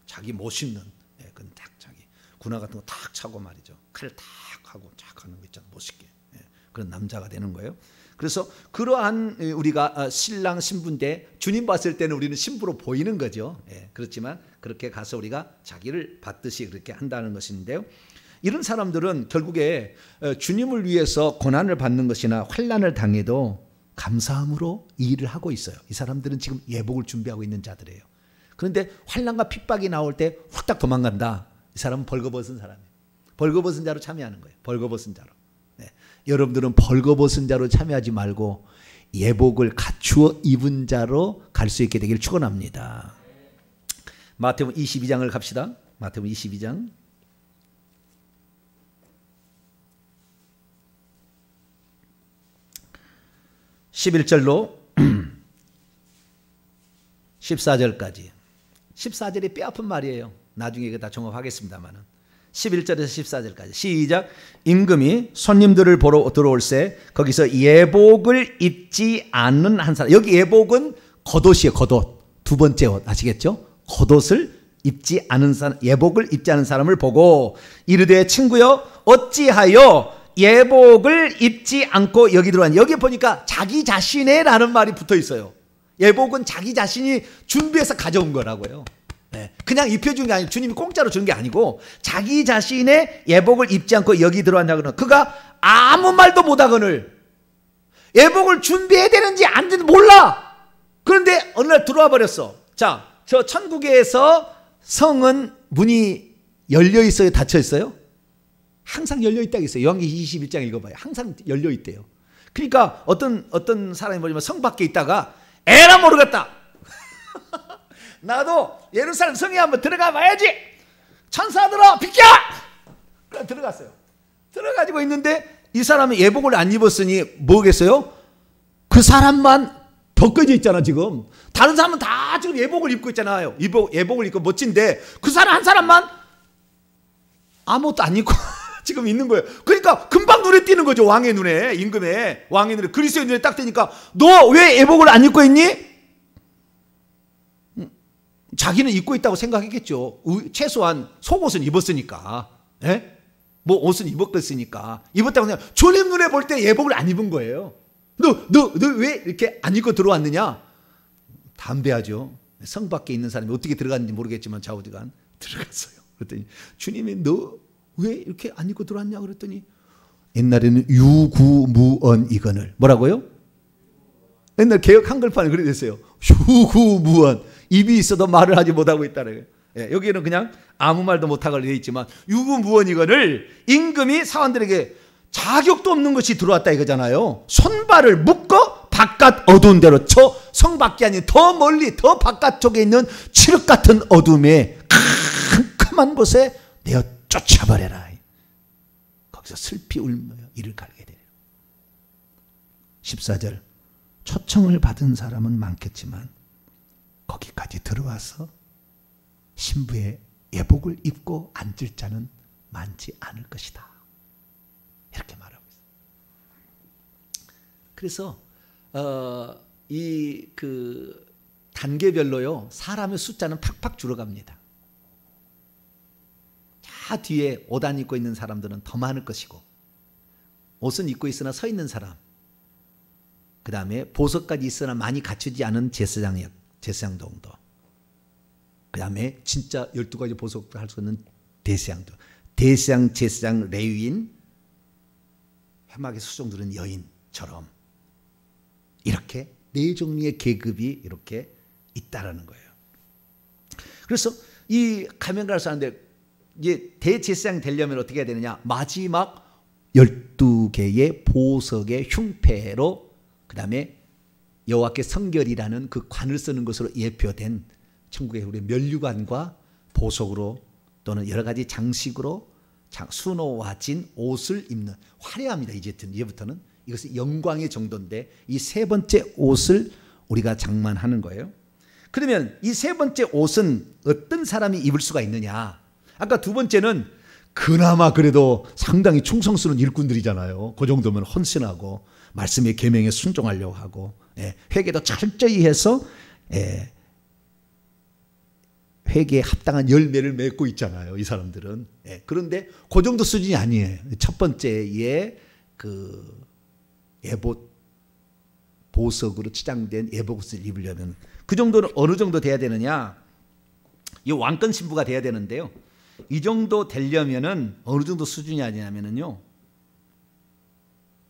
자기 멋있는, 그건 딱 자기 군화 같은 거 탁 차고 말이죠. 칼 탁 하고 쫙 하는 거 있잖아요. 멋있게. 그런 남자가 되는 거예요. 그래서 그러한 우리가 신랑 신부인데 주님 봤을 때는 우리는 신부로 보이는 거죠. 그렇지만 그렇게 가서 우리가 자기를 받듯이 그렇게 한다는 것인데요. 이런 사람들은 결국에 주님을 위해서 고난을 받는 것이나 환난을 당해도 감사함으로 이 일을 하고 있어요. 이 사람들은 지금 예복을 준비하고 있는 자들이에요. 그런데 환난과 핍박이 나올 때 후딱 도망간다. 이 사람은 벌거벗은 사람이에요. 벌거벗은 자로 참여하는 거예요. 벌거벗은 자로. 여러분들은 벌거벗은 자로 참여하지 말고 예복을 갖추어 입은 자로 갈 수 있게 되기를 축원합니다. 마태복음 22장을 갑시다. 마태복음 22장 11절로 14절까지. 14절이 뼈아픈 말이에요. 나중에 이거 다 종합하겠습니다만은. 11절에서 14절까지 시작. 임금이 손님들을 보러 들어올세 거기서 예복을 입지 않는 한 사람. 여기 예복은 겉옷이에요. 겉옷. 두 번째 옷 아시겠죠? 겉옷을 입지 않은 사람, 예복을 입지 않은 사람을 보고 이르되 친구여 어찌하여 예복을 입지 않고 여기 들어왔냐. 여기 보니까 자기 자신의 라는 말이 붙어 있어요. 예복은 자기 자신이 준비해서 가져온 거라고요. 그냥 입혀준 게 아니고 주님이 공짜로 준 게 아니고 자기 자신의 예복을 입지 않고 여기 들어왔냐고는 그가 아무 말도 못하거늘 예복을 준비해야 되는지 안 되는지 몰라. 그런데 어느 날 들어와 버렸어. 자, 저 천국에서 성은 문이 열려 있어요? 닫혀 있어요? 항상 열려 있다고 있어요. 요한계시록 21장 읽어봐요. 항상 열려 있대요. 그러니까 어떤 사람이 뭐냐면 성 밖에 있다가 에라 모르겠다. 나도 예루살렘 성에 한번 들어가 봐야지. 천사들아 비켜! 그래 들어갔어요. 들어가지고 있는데 이 사람은 예복을 안 입었으니 뭐겠어요? 그 사람만 벗겨져 있잖아 지금. 다른 사람은 다 지금 예복을 입고 있잖아요. 예복을 입고 멋진데 그 사람 한 사람만 아무것도 안 입고 지금 있는 거예요. 그러니까 금방 눈에 띄는 거죠. 왕의 눈에, 임금의 왕의 눈에, 그리스도의 눈에 딱 띄니까 너 왜 예복을 안 입고 있니? 자기는 입고 있다고 생각했겠죠. 최소한 속옷은 입었으니까. 예? 뭐 옷은 입었으니까. 입었다고 생각. 주님 눈에 볼 때 예복을 안 입은 거예요. 너 왜 이렇게 안 입고 들어왔느냐? 담대하죠. 성 밖에 있는 사람이 어떻게 들어갔는지 모르겠지만 좌우지간 들어갔어요. 그랬더니 주님이 너 왜 이렇게 안 입고 들어왔냐 그랬더니 옛날에는 유구무언이거늘 뭐라고요? 옛날 개혁 한글판에 그렇게 됐어요. 유구무언 입이 있어도 말을 하지 못하고 있다는 거예요. 여기는 그냥 아무 말도 못하고 되어 있지만 유구무언이거늘 임금이 사원들에게 자격도 없는 것이 들어왔다 이거잖아요. 손발을 묶어 바깥 어두운 데로 저 성 밖이 아닌 더 멀리 더 바깥쪽에 있는 칠흑 같은 어둠에 캄캄한 곳에 내어 쫓아버려라. 거기서 슬피 울며 이를 갈게 되리라. 14절 초청을 받은 사람은 많겠지만 거기까지 들어와서 신부의 예복을 입고 앉을 자는 많지 않을 것이다. 이렇게 말하고 있어요. 그래서 이 그 단계별로요 사람의 숫자는 팍팍 줄어갑니다. 다 뒤에 옷 안 입고 있는 사람들은 더 많을 것이고 옷은 입고 있으나 서 있는 사람, 그 다음에 보석까지 있으나 많이 갖추지 않은 제사장 정도, 그 다음에 진짜 12가지 보석도 할 수 있는 대제사장도, 대제사장, 제사장, 레위인, 회막에 수종들은 여인처럼 이렇게 네 종류의 계급이 이렇게 있다라는 거예요. 그래서 이 가면 사람들 이제 대제사장 되려면 어떻게 해야 되느냐? 마지막 12개의 보석의 흉패로 그 다음에 여호와께 성결이라는 그 관을 쓰는 것으로 예표된 천국의 우리 면류관과 보석으로 또는 여러 가지 장식으로 수놓아진 옷을 입는 화려합니다. 이제부터는 이것이 영광의 정도인데 이 세 번째 옷을 우리가 장만하는 거예요. 그러면 이 세 번째 옷은 어떤 사람이 입을 수가 있느냐? 아까 두 번째는 그나마 그래도 상당히 충성스러운 일꾼들이잖아요. 그 정도면 헌신하고 말씀의 계명에 순종하려고 하고 회개도 철저히 해서 회개에 합당한 열매를 맺고 있잖아요. 이 사람들은. 그런데 그 정도 수준이 아니에요. 첫 번째의 그 예복 보석으로 치장된 예복옷을 입으려면 그 정도는 어느 정도 돼야 되느냐? 이 왕권 신부가 돼야 되는데요. 이 정도 되려면은 어느 정도 수준이 아니냐면요.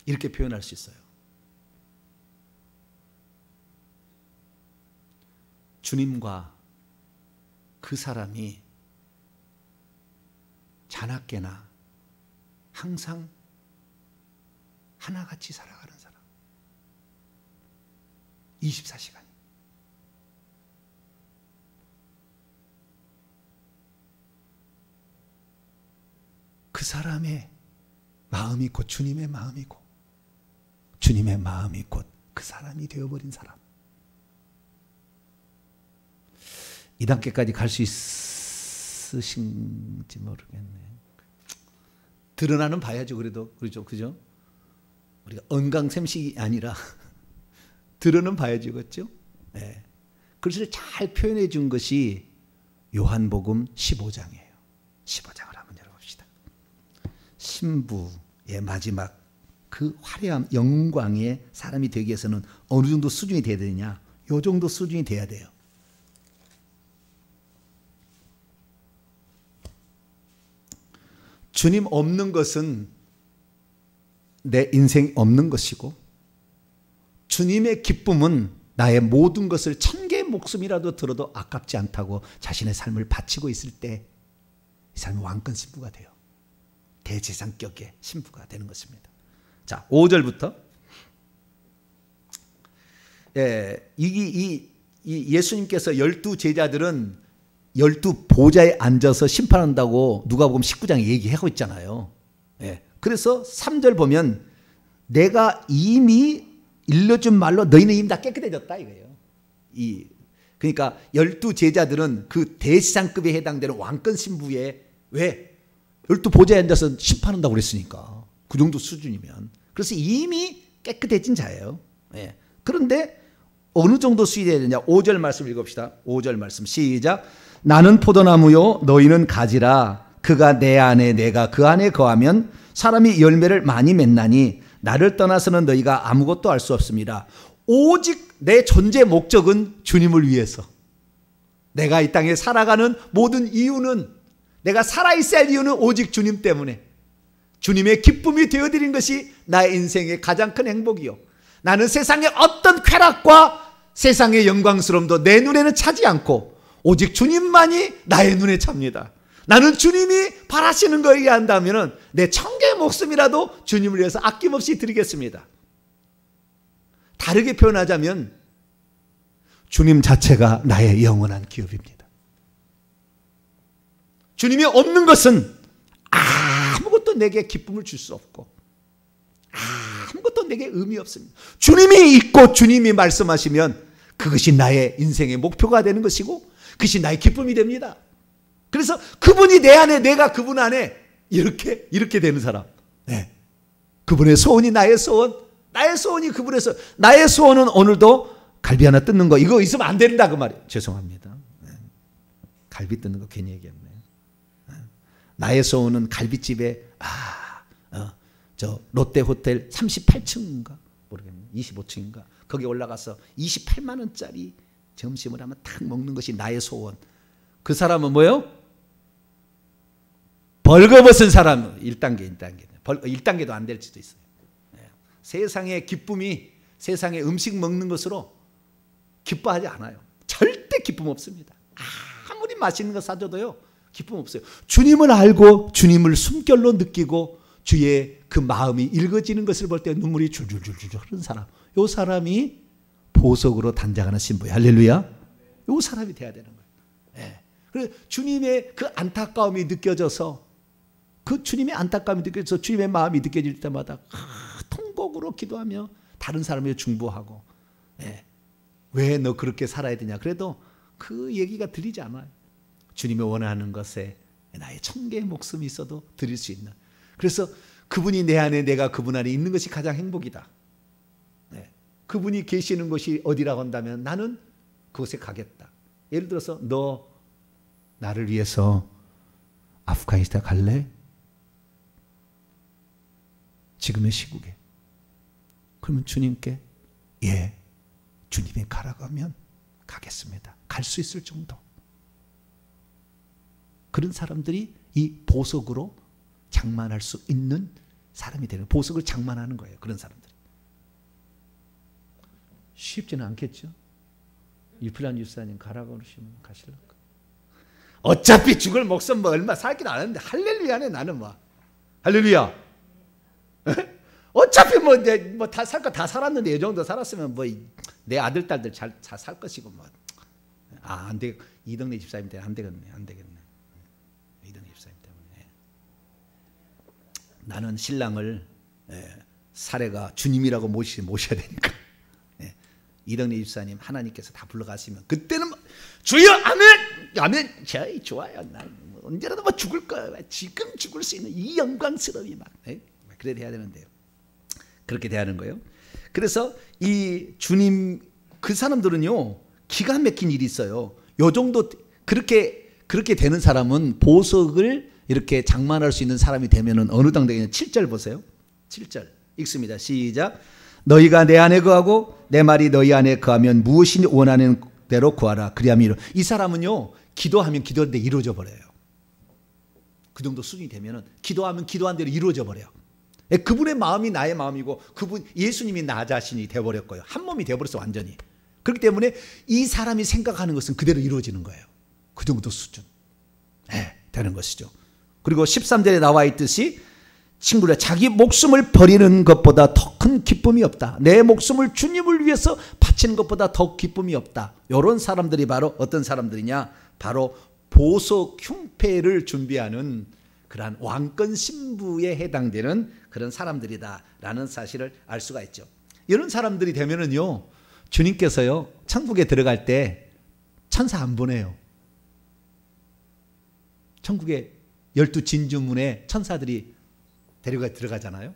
이렇게 표현할 수 있어요. 주님과 그 사람이 자나깨나 항상 하나같이 살아가는 사람. 24시간. 그 사람의 마음이 곧 주님의 마음이고 주님의 마음이 곧 그 사람이 되어버린 사람. 이 단계까지 갈 수 있으신지 모르겠네. 드러나는 봐야죠. 그래도 그렇죠, 그죠? 우리가 언강샘식이 아니라 드러는 봐야죠, 그렇죠? 네. 그것을 잘 표현해 준 것이 요한복음 15장이에요. 15장을 한번 열어봅시다. 신부의 마지막 그 화려한 영광의 사람이 되기 위해서는 어느 정도 수준이 돼야 되느냐? 요 정도 수준이 돼야 돼요. 주님 없는 것은 내 인생 없는 것이고 주님의 기쁨은 나의 모든 것을 1000개의 목숨이라도 들어도 아깝지 않다고 자신의 삶을 바치고 있을 때 이 사람이 왕권 신부가 돼요. 대제사장격의 신부가 되는 것입니다. 자, 5절부터 예수님께서 12 제자들은 12 보좌에 앉아서 심판한다고 누가복음 19장에 얘기하고 있잖아요. 예. 그래서 3절 보면 내가 이미 일러준 말로 너희는 이미 다 깨끗해졌다 이거예요. 그러니까 12 제자들은 그 대시장급에 해당되는 왕권 신부에 왜? 12 보좌에 앉아서 심판한다고 그랬으니까. 그 정도 수준이면. 그래서 이미 깨끗해진 자예요. 예. 그런데 어느 정도 수위해야 되냐? 5절 말씀 읽읍시다. 5절 말씀 시작. 나는 포도나무요 너희는 가지라. 그가 내 안에 내가 그 안에 거하면 사람이 열매를 많이 맺나니 나를 떠나서는 너희가 아무것도 할 수 없습니다. 오직 내 존재 목적은 주님을 위해서. 내가 이 땅에 살아가는 모든 이유는, 내가 살아있어야 할 이유는 오직 주님 때문에, 주님의 기쁨이 되어드린 것이 나의 인생의 가장 큰 행복이요. 나는 세상의 어떤 쾌락과 세상의 영광스러움도 내 눈에는 차지 않고 오직 주님만이 나의 눈에 찹니다. 나는 주님이 바라시는 거에 한다면 내 천개의 목숨이라도 주님을 위해서 아낌없이 드리겠습니다. 다르게 표현하자면 주님 자체가 나의 영원한 기업입니다. 주님이 없는 것은 아무것도 내게 기쁨을 줄 수 없고 아무것도 내게 의미 없습니다. 주님이 있고 주님이 말씀하시면 그것이 나의 인생의 목표가 되는 것이고 그것이 나의 기쁨이 됩니다. 그래서 그분이 내 안에 내가 그분 안에 이렇게 되는 사람. 네. 그분의 소원이 나의 소원, 나의 소원이 그분의 소원. 나의 소원은 오늘도 갈비 하나 뜯는 거 이거 있으면 안 된다 그 말이에요. 죄송합니다. 네. 갈비 뜯는 거 괜히 얘기했네요. 네. 나의 소원은 갈비집에 저 롯데호텔 38층인가 모르겠네요. 25층인가 거기 올라가서 28만 원짜리 점심을 하면 탁 먹는 것이 나의 소원. 그 사람은 뭐예요? 벌거벗은 사람. 1단계 1단계도 안 될 수도 있어요. 네. 세상의 기쁨이 세상의 음식 먹는 것으로 기뻐하지 않아요. 절대 기쁨 없습니다. 아무리 맛있는 거 사줘도요 기쁨 없어요. 주님을 알고 주님을 숨결로 느끼고 주의 그 마음이 읽어지는 것을 볼 때 눈물이 줄줄줄줄 흐르는 사람. 이 사람이 보석으로 단장하는 신부예요. 할렐루야. 이 사람이 돼야 되는 거예요. 네. 그래서 주님의 그 안타까움이 느껴져서 주님의 마음이 느껴질 때마다 통곡으로 기도하며 다른 사람을 중보하고 네. 왜 너 그렇게 살아야 되냐. 그래도 그 얘기가 들리지 않아요. 주님이 원하는 것에 나의 천개의 목숨이 있어도 드릴 수 있는. 그래서 그분이 내 안에 내가 그분 안에 있는 것이 가장 행복이다. 네. 그분이 계시는 곳이 어디라고 한다면 나는 그곳에 가겠다. 예를 들어서 너 나를 위해서 아프가니스탄 갈래? 지금의 시국에. 그러면 주님께 예, 주님이 가라고 하면 가겠습니다. 갈 수 있을 정도. 그런 사람들이 이 보석으로 장만할 수 있는 사람이 되는, 보석을 장만하는 거예요. 그런 사람들이. 쉽지는 않겠죠. 유필란 유사님 가라고 그러시면 가실까? 어차피 죽을 목숨 뭐 얼마 살긴 안 하는데 할렐루야네. 나는 뭐 할렐루야. 어차피 뭐 다 살 거 다 살았는데 이 정도 살았으면 뭐 내 아들 딸들 잘 살 것이고 뭐 안 돼. 이덕래 집사님 때문에 안 되겠네. 이덕래 집사님 때문에. 나는 신랑을 사례가 주님이라고 모셔야 되니까. 이덕래 집사님 하나님께서 다 불러가시면 그때는 주여 아멘 저희 좋아요. 난 언제라도 뭐 죽을 거야. 지금 죽을 수 있는 이 영광스러움이 막 그래야 돼야 되는데요. 그렇게 대하는 거예요. 그래서 이 주님 그 사람들은요 기가 막힌 일이 있어요. 요 정도 그렇게 되는 사람은 보석을 이렇게 장만할 수 있는 사람이 되면은 어느 당 되겠냐. 7절 보세요. 7절 읽습니다. 시작. 너희가 내 안에 거하고 내 말이 너희 안에 거하면 무엇이 원하는 대로 구하라. 그리하면 이 사람은요 기도하면 기도하는데 이루어져 버려요. 그 정도 수준이 되면은 기도하면 기도한 대로 이루어져 버려요. 그분의 마음이 나의 마음이고 그분 예수님이 나 자신이 되어버렸고요. 한 몸이 되어버렸어 완전히. 그렇기 때문에 이 사람이 생각하는 것은 그대로 이루어지는 거예요. 그 정도 수준 되는 것이죠. 그리고 13절에 나와 있듯이 친구들 자기 목숨을 버리는 것보다 더 큰 기쁨이 없다. 내 목숨을 주님을 위해서 바치는 것보다 더 기쁨이 없다. 이런 사람들이 바로 어떤 사람들이냐. 바로 보석 흉패를 준비하는 그러한 왕권 신부에 해당되는 그런 사람들이다라는 사실을 알 수가 있죠. 이런 사람들이 되면은요, 주님께서요 천국에 들어갈 때 천사 안 보내요. 천국에 12진주문에 천사들이 데려가 들어가잖아요.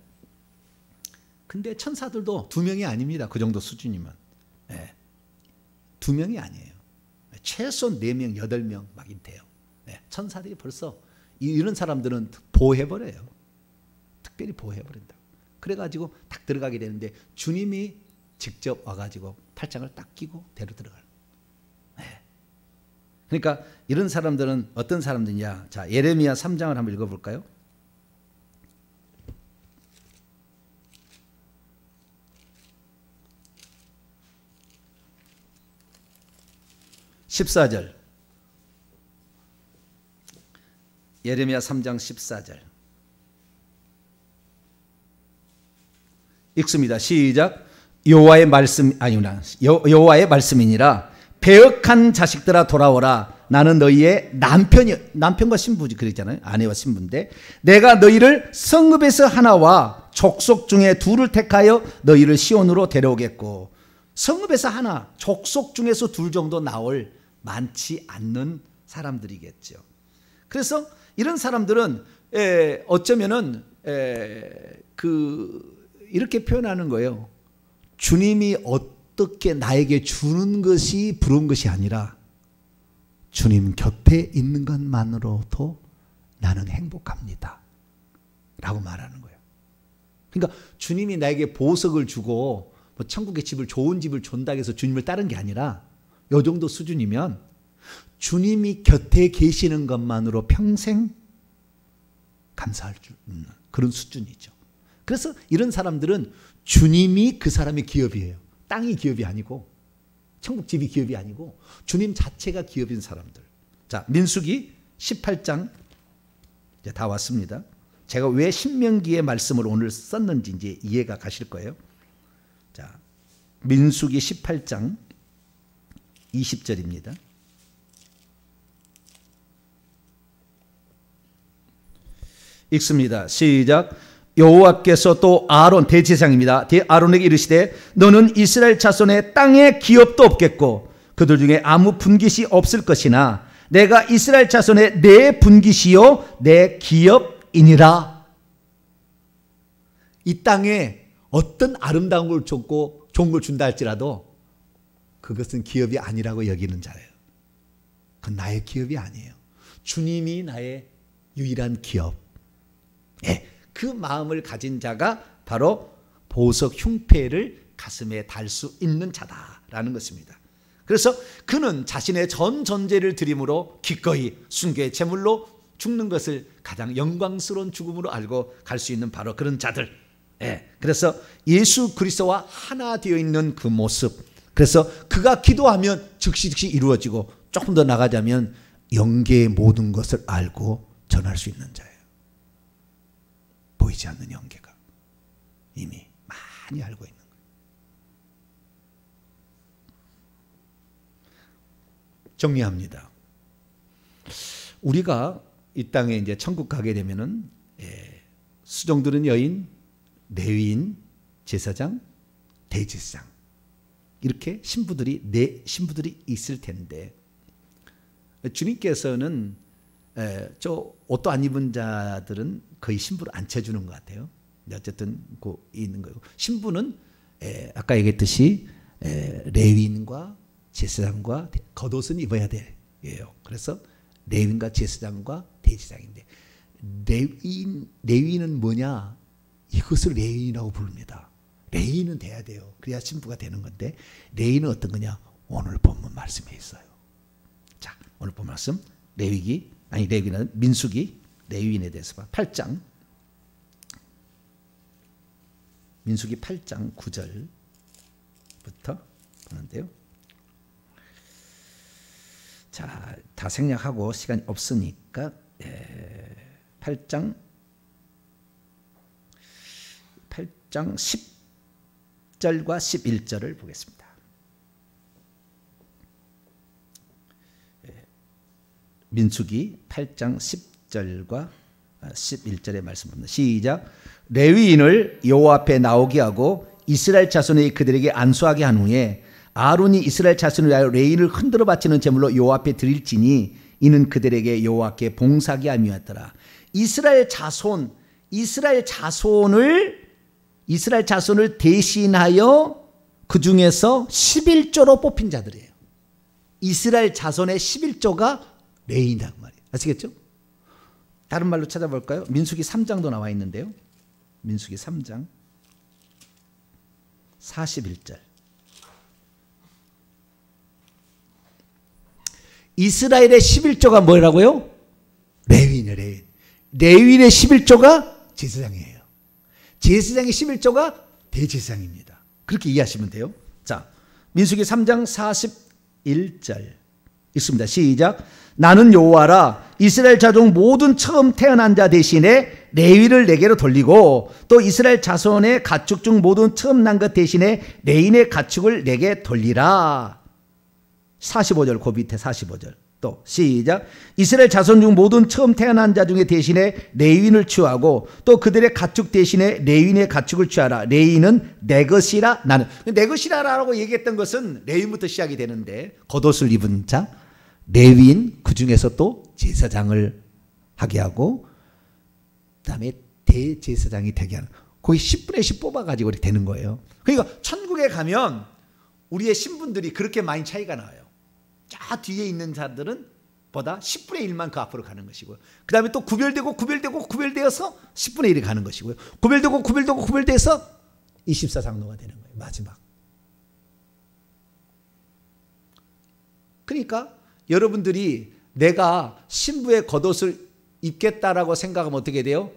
근데 천사들도 2명이 아닙니다. 그 정도 수준이면. 네. 2명이 아니에요. 최소 4명, 8명 막 돼요. 네. 천사들이 벌써 이런 사람들은 보호해버려요. 특별히 보호해버린다. 그래가지고 딱 들어가게 되는데 주님이 직접 와가지고 팔짱을 딱 끼고 데려 들어가요. 네. 그러니까 이런 사람들은 어떤 사람들이냐. 자, 예레미야 3장을 한번 읽어볼까요? 14절. 예레미야 3장 14절. 읽습니다. 시작. 여호와의 말씀 아니구나. 여호와의 말씀이니라. 배역한 자식들아 돌아오라. 나는 너희의 남편과 신부지 그랬잖아요. 아내와 신부인데 내가 너희를 성읍에서 하나와 족속 중에 둘을 택하여 너희를 시온으로 데려오겠고. 성읍에서 하나, 족속 중에서 둘 정도 나올 많지 않는 사람들이겠죠. 그래서 이런 사람들은 어쩌면은 이렇게 표현하는 거예요. 주님이 어떻게 나에게 주는 것이 부러운 것이 아니라 주님 곁에 있는 것만으로도 나는 행복합니다 라고 말하는 거예요. 그러니까 주님이 나에게 보석을 주고 뭐 천국의 집을 좋은 집을 준다고 해서 주님을 따른 게 아니라 요 정도 수준이면 주님이 곁에 계시는 것만으로 평생 감사할 줄 그런 수준이죠. 그래서 이런 사람들은 주님이 그 사람의 기업이에요. 땅이 기업이 아니고 천국집이 기업이 아니고 주님 자체가 기업인 사람들. 자, 민수기 18장 이제 다 왔습니다. 제가 왜 신명기의 말씀을 오늘 썼는지 이제 이해가 가실 거예요. 자, 민수기 18장 20절입니다. 읽습니다. 시작. 여호와께서 또 아론 대제사장입니다. 아론에게 이르시되 너는 이스라엘 자손의 땅에 기업도 없겠고 그들 중에 아무 분깃이 없을 것이나 내가 이스라엘 자손의 내 분깃이요 내 기업이니라. 이 땅에 어떤 아름다운 걸 줬고 좋은 걸 준다 할지라도 그것은 기업이 아니라고 여기는 자예요. 그건 나의 기업이 아니에요. 주님이 나의 유일한 기업. 그 마음을 가진 자가 바로 보석 흉패를 가슴에 달 수 있는 자다라는 것입니다. 그래서 그는 자신의 전 전제를 드림으로 기꺼이 순교의 제물로 죽는 것을 가장 영광스러운 죽음으로 알고 갈 수 있는 바로 그런 자들. 그래서 예수 그리스도와 하나 되어 있는 그 모습. 그래서 그가 기도하면 즉시 이루어지고 조금 더 나가자면 영계의 모든 것을 알고 전할 수 있는 자예요. 보이지 않는 영계가 이미 많이 알고 있는 거예요. 정리합니다. 우리가 이 땅에 이제 천국 가게 되면은 수종 들은 여인, 레위인, 제사장, 대제사장 이렇게 신부들이 있을 텐데 주님께서는 저 옷도 안 입은 자들은 거의 신부를 안 쳐주는 것 같아요. 어쨌든 있는 거고 신부는 아까 얘기했듯이 레위인과 제사장과 겉옷은 입어야 돼요. 그래서 레위인과 제사장과 대제사장인데 레위인은 뭐냐? 이것을 레위인이라고 부릅니다. 레위인은 돼야 돼요. 그래야 신부가 되는 건데 레위인은 어떤 거냐? 오늘 본문 말씀에 있어요. 자, 오늘 본문 말씀 레위는 민수기 레위인에 대해서 봐. 8장 민수기 8장 9절부터 보는데요. 자, 다 생략하고 시간이 없으니까 8장 10절과 11절을 보겠습니다. 민수기 8장 10절과 11절의 말씀입니다. 시작. 레위인을 여호와 앞에 나오게 하고 이스라엘 자손이 그들에게 안수하게 한 후에 아론이 이스라엘 자손을 위하여 레위인을 흔들어 바치는 제물로 여호와 앞에 드릴지니 이는 그들에게 여호와께 봉사하게 함이었더라. 이스라엘 자손을 대신하여 그 중에서 11조로 뽑힌 자들이에요. 이스라엘 자손의 11조가 레위인이라고 말이에요. 아시겠죠? 다른 말로 찾아볼까요? 민수기 3장도 나와 있는데요. 민수기 3장 41절. 이스라엘의 11조가 뭐라고요? 레위인이에요. 레위인. 레위인의 11조가 제사장이에요. 제사장의 11조가 대제사장입니다. 그렇게 이해하시면 돼요. 자, 민수기 3장 41절 읽습니다. 시작. 나는 여호와라. 이스라엘 자손 모든 처음 태어난 자 대신에 레위를 내게로 돌리고 또 이스라엘 자손의 가축 중 모든 처음 난 것 대신에 레위인의 가축을 내게 돌리라. 45절 그 밑에 45절 또 시작. 이스라엘 자손 중 모든 처음 태어난 자 중에 대신에 레위인을 취하고 또 그들의 가축 대신에 레위인의 가축을 취하라. 레위인은 내 것이라. 나는 내 것이라라고 얘기했던 것은 레위인부터 시작이 되는데 겉옷을 입은 자 레위인 그 중에서 또 제사장을 하게 하고 그다음에 대제사장이 되게 하는 거기 10분의 10 뽑아가지고 이렇게 되는 거예요. 그러니까 천국에 가면 우리의 신분들이 그렇게 많이 차이가 나요. 저 뒤에 있는 자들은 보다 10분의 1만 그 앞으로 가는 것이고요. 그 다음에 또 구별되어서 10분의 1이 가는 것이고요. 구별돼서 24장로가 되는 거예요. 마지막. 그러니까 여러분들이 내가 신부의 겉옷을 입겠다라고 생각하면 어떻게 돼요?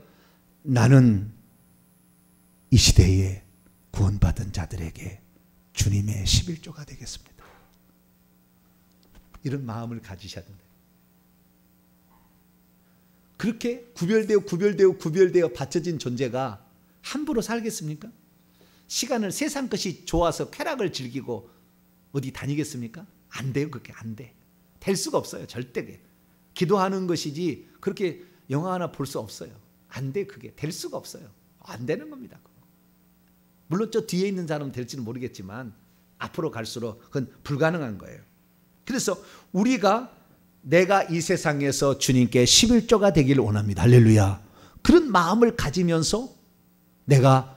나는 이 시대에 구원받은 자들에게 주님의 11조가 되겠습니다. 이런 마음을 가지셔야 된다. 그렇게 구별되어 바쳐진 존재가 함부로 살겠습니까? 시간을 세상 것이 좋아서 쾌락을 즐기고 어디 다니겠습니까? 안 돼요. 그렇게 안 돼. 될 수가 없어요. 절대. 기도하는 것이지 그렇게 영화 하나 볼 수 없어요. 안 돼. 그게 될 수가 없어요. 안 되는 겁니다. 물론 저 뒤에 있는 사람은 될지는 모르겠지만 앞으로 갈수록 그건 불가능한 거예요. 그래서 내가 이 세상에서 주님께 11조가 되기를 원합니다. 할렐루야. 그런 마음을 가지면서 내가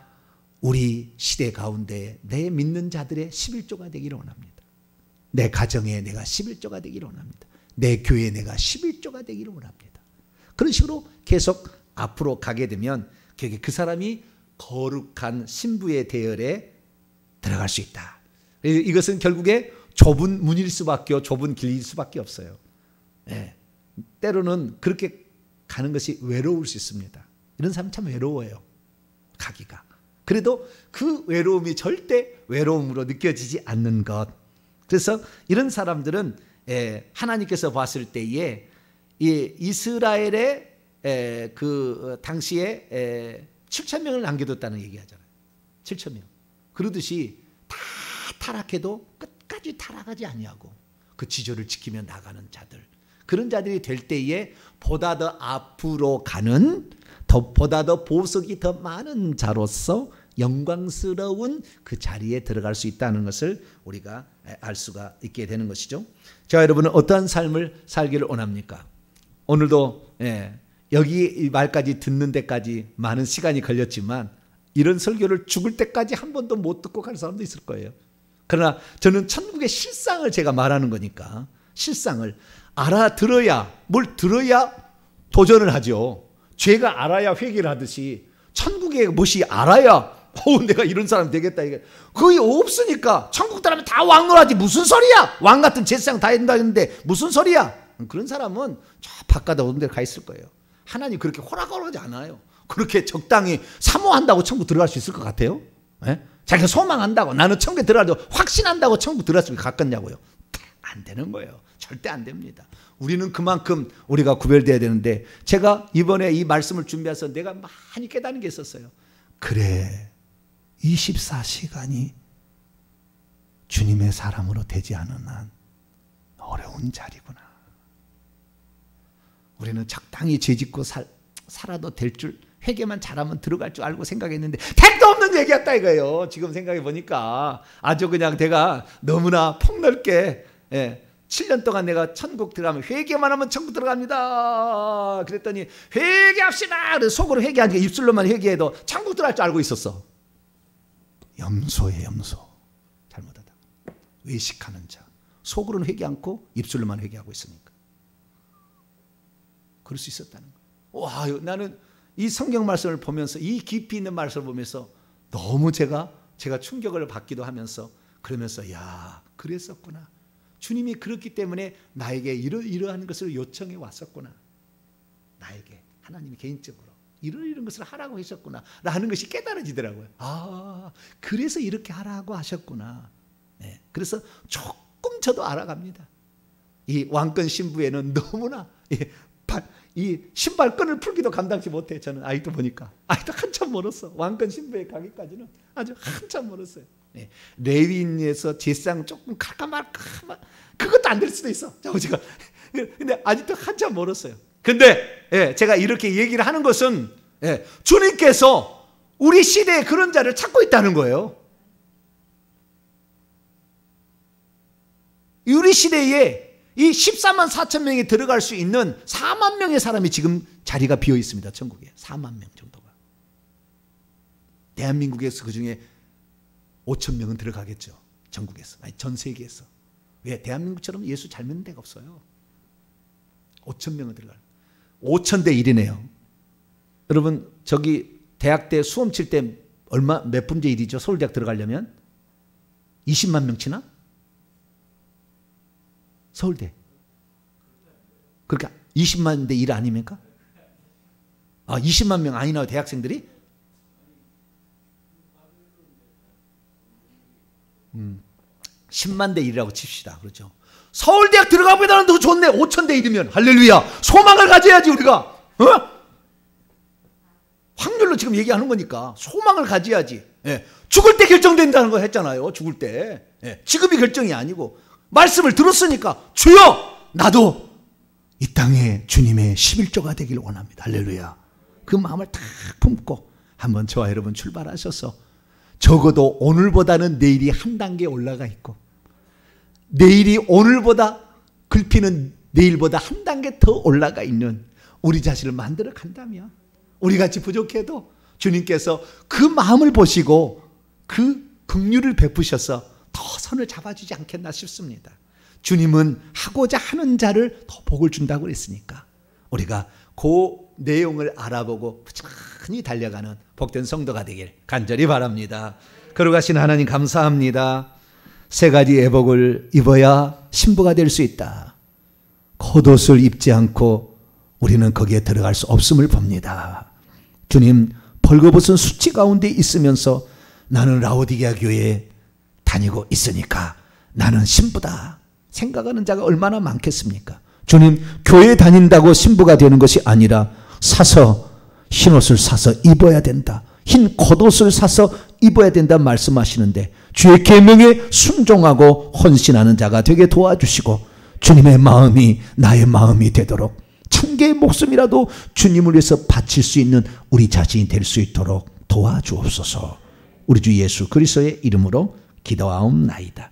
우리 시대 가운데 내 믿는 자들의 11조가 되기를 원합니다. 내 가정에 내가 11조가 되기를 원합니다. 내 교회에 내가 11조가 되기를 원합니다. 그런 식으로 계속 앞으로 가게 되면 그 사람이 거룩한 신부의 대열에 들어갈 수 있다. 이것은 결국에 좁은 문일 수밖에 좁은 길일 수밖에 없어요. 네. 때로는 그렇게 가는 것이 외로울 수 있습니다. 이런 사람 참 외로워요. 가기가. 그래도 그 외로움이 절대 외로움으로 느껴지지 않는 것. 그래서 이런 사람들은 하나님께서 봤을 때에 이스라엘의 그 당시에 7,000명을 남겨뒀다는 얘기하잖아요. 7,000명. 그러듯이 다 타락해도 끝까지 타락하지 아니하고 그 지조를 지키며 나가는 자들. 그런 자들이 될 때에 보다 더 앞으로 가는 보다 더 보석이 더 많은 자로서 영광스러운 그 자리에 들어갈 수 있다는 것을 우리가 알 수가 있게 되는 것이죠. 자, 여러분은 어떠한 삶을 살기를 원합니까? 오늘도 여기 이 말까지 듣는 데까지 많은 시간이 걸렸지만 이런 설교를 죽을 때까지 한 번도 못 듣고 갈 사람도 있을 거예요. 그러나 저는 천국의 실상을 제가 말하는 거니까 실상을 알아들어야 뭘 들어야 도전을 하죠. 죄가 알아야 회개를 하듯이 천국의 무엇이 알아야 내가 이런 사람 되겠다. 이게 거의 없으니까 천국 들어가면 다 왕노라지 무슨 소리야. 왕 같은 제사장 다 된다 했는데 무슨 소리야. 그런 사람은 저 바깥에 어떤 데 가 있을 거예요. 하나님 그렇게 허락하지 않아요. 그렇게 적당히 사모한다고 천국 들어갈 수 있을 것 같아요? 자기가 소망한다고 나는 천국에 들어가려고 확신한다고 천국 들어갈 수 가깝냐고요. 안 되는 거예요. 절대 안 됩니다. 우리는 그만큼 우리가 구별돼야 되는데 제가 이번에 이 말씀을 준비해서 내가 많이 깨닫는 게 있었어요. 그래 24시간이 주님의 사람으로 되지 않은 한 어려운 자리구나. 우리는 적당히 죄짓고 살아도 될 줄, 회개만 잘하면 들어갈 줄 알고 생각했는데 택도 없는 얘기였다 이거예요. 지금 생각해 보니까 아주 그냥 내가 너무나 폭넓게 7년 동안 내가 천국 들어가면 회개만 하면 천국 들어갑니다. 그랬더니 회개합시다. 그래서 속으로 회개하니까 입술로만 회개해도 천국 들어갈 줄 알고 있었어. 염소예요, 염소. 잘못하다. 외식하는 자. 속으로는 회개 않고 입술로만 회개하고 있으니까. 그럴 수 있었다는 거예요. 와, 나는 이 성경 말씀을 보면서, 이 깊이 있는 말씀을 보면서 너무 제가 충격을 받기도 하면서, 그러면서 야, 그랬었구나. 주님이 그렇기 때문에 나에게 이러한 것을 요청해 왔었구나. 나에게 하나님이 개인적으로 이런 것을 하라고 하셨구나 라는 것이 깨달아지더라고요. 아, 그래서 이렇게 하라고 하셨구나. 네, 그래서 조금 저도 알아갑니다. 이 왕권 신부에는 너무나 이 신발끈을 풀기도 감당치 못해. 저는 아직도 보니까 아직도 한참 멀었어. 왕권 신부에 가기까지는 아주 한참 멀었어요. 네. 레위인에서 제사장 조금 갈까 말까 그것도 안 될 수도 있어. 제가 근데 아직도 한참 멀었어요. 근데 제가 이렇게 얘기를 하는 것은 주님께서 우리 시대에 그런 자를 찾고 있다는 거예요. 우리 시대에 이 14만 4천 명이 들어갈 수 있는 4만 명의 사람이 지금 자리가 비어 있습니다. 천국에 4만 명 정도가. 대한민국에서 그중에 5천 명은 들어가겠죠. 전국에서, 아니 전 세계에서. 왜? 대한민국처럼 예수 잘 믿는 데가 없어요. 5천 명은 들어가요. 5천 대 1이네요. 여러분 저기 대학 때 수험 칠 때 몇 분제 1이죠? 서울대학 들어가려면 20만 명 치나? 서울대. 그러니까 20만 대 1 아닙니까? 20만 명 아니나요, 대학생들이? 10만 대 1이라고 칩시다. 그렇죠. 서울대학 들어가보다는 더 좋네. 5천 대 1이면. 할렐루야. 소망을 가져야지 우리가. 확률로 지금 얘기하는 거니까 소망을 가져야지. 죽을 때 결정된다는 거 했잖아요. 죽을 때. 지금이 결정이 아니고. 말씀을 들었으니까 주여 나도 이 땅에 주님의 11조가 되길 원합니다. 할렐루야. 그 마음을 딱 품고 한번 저와 여러분 출발하셔서 적어도 오늘보다는 내일이 한 단계 올라가 있고 내일이 오늘보다 글피는 내일보다 한 단계 더 올라가 있는 우리 자신을 만들어 간다면 우리같이 부족해도 주님께서 그 마음을 보시고 그 긍휼을 베푸셔서 더 손을 잡아주지 않겠나 싶습니다. 주님은 하고자 하는 자를 더 복을 준다고 그랬으니까 우리가 그 내용을 알아보고 부지런히 달려가는 복된 성도가 되길 간절히 바랍니다. 거룩하신 하나님 감사합니다. 세 가지 애복을 입어야 신부가 될 수 있다. 겉옷을 입지 않고 우리는 거기에 들어갈 수 없음을 봅니다. 주님, 벌거벗은 수치 가운데 있으면서 나는 라오디게아 교회에 다니고 있으니까 나는 신부다 생각하는 자가 얼마나 많겠습니까? 주님, 교회 다닌다고 신부가 되는 것이 아니라 흰옷을 사서 입어야 된다. 흰 겉옷을 사서 입어야 된다 말씀하시는데 주의 계명에 순종하고 헌신하는 자가 되게 도와주시고 주님의 마음이 나의 마음이 되도록 천 개의 목숨이라도 주님을 위해서 바칠 수 있는 우리 자신이 될 수 있도록 도와주옵소서. 우리 주 예수 그리스도의 이름으로 기도하옵나이다.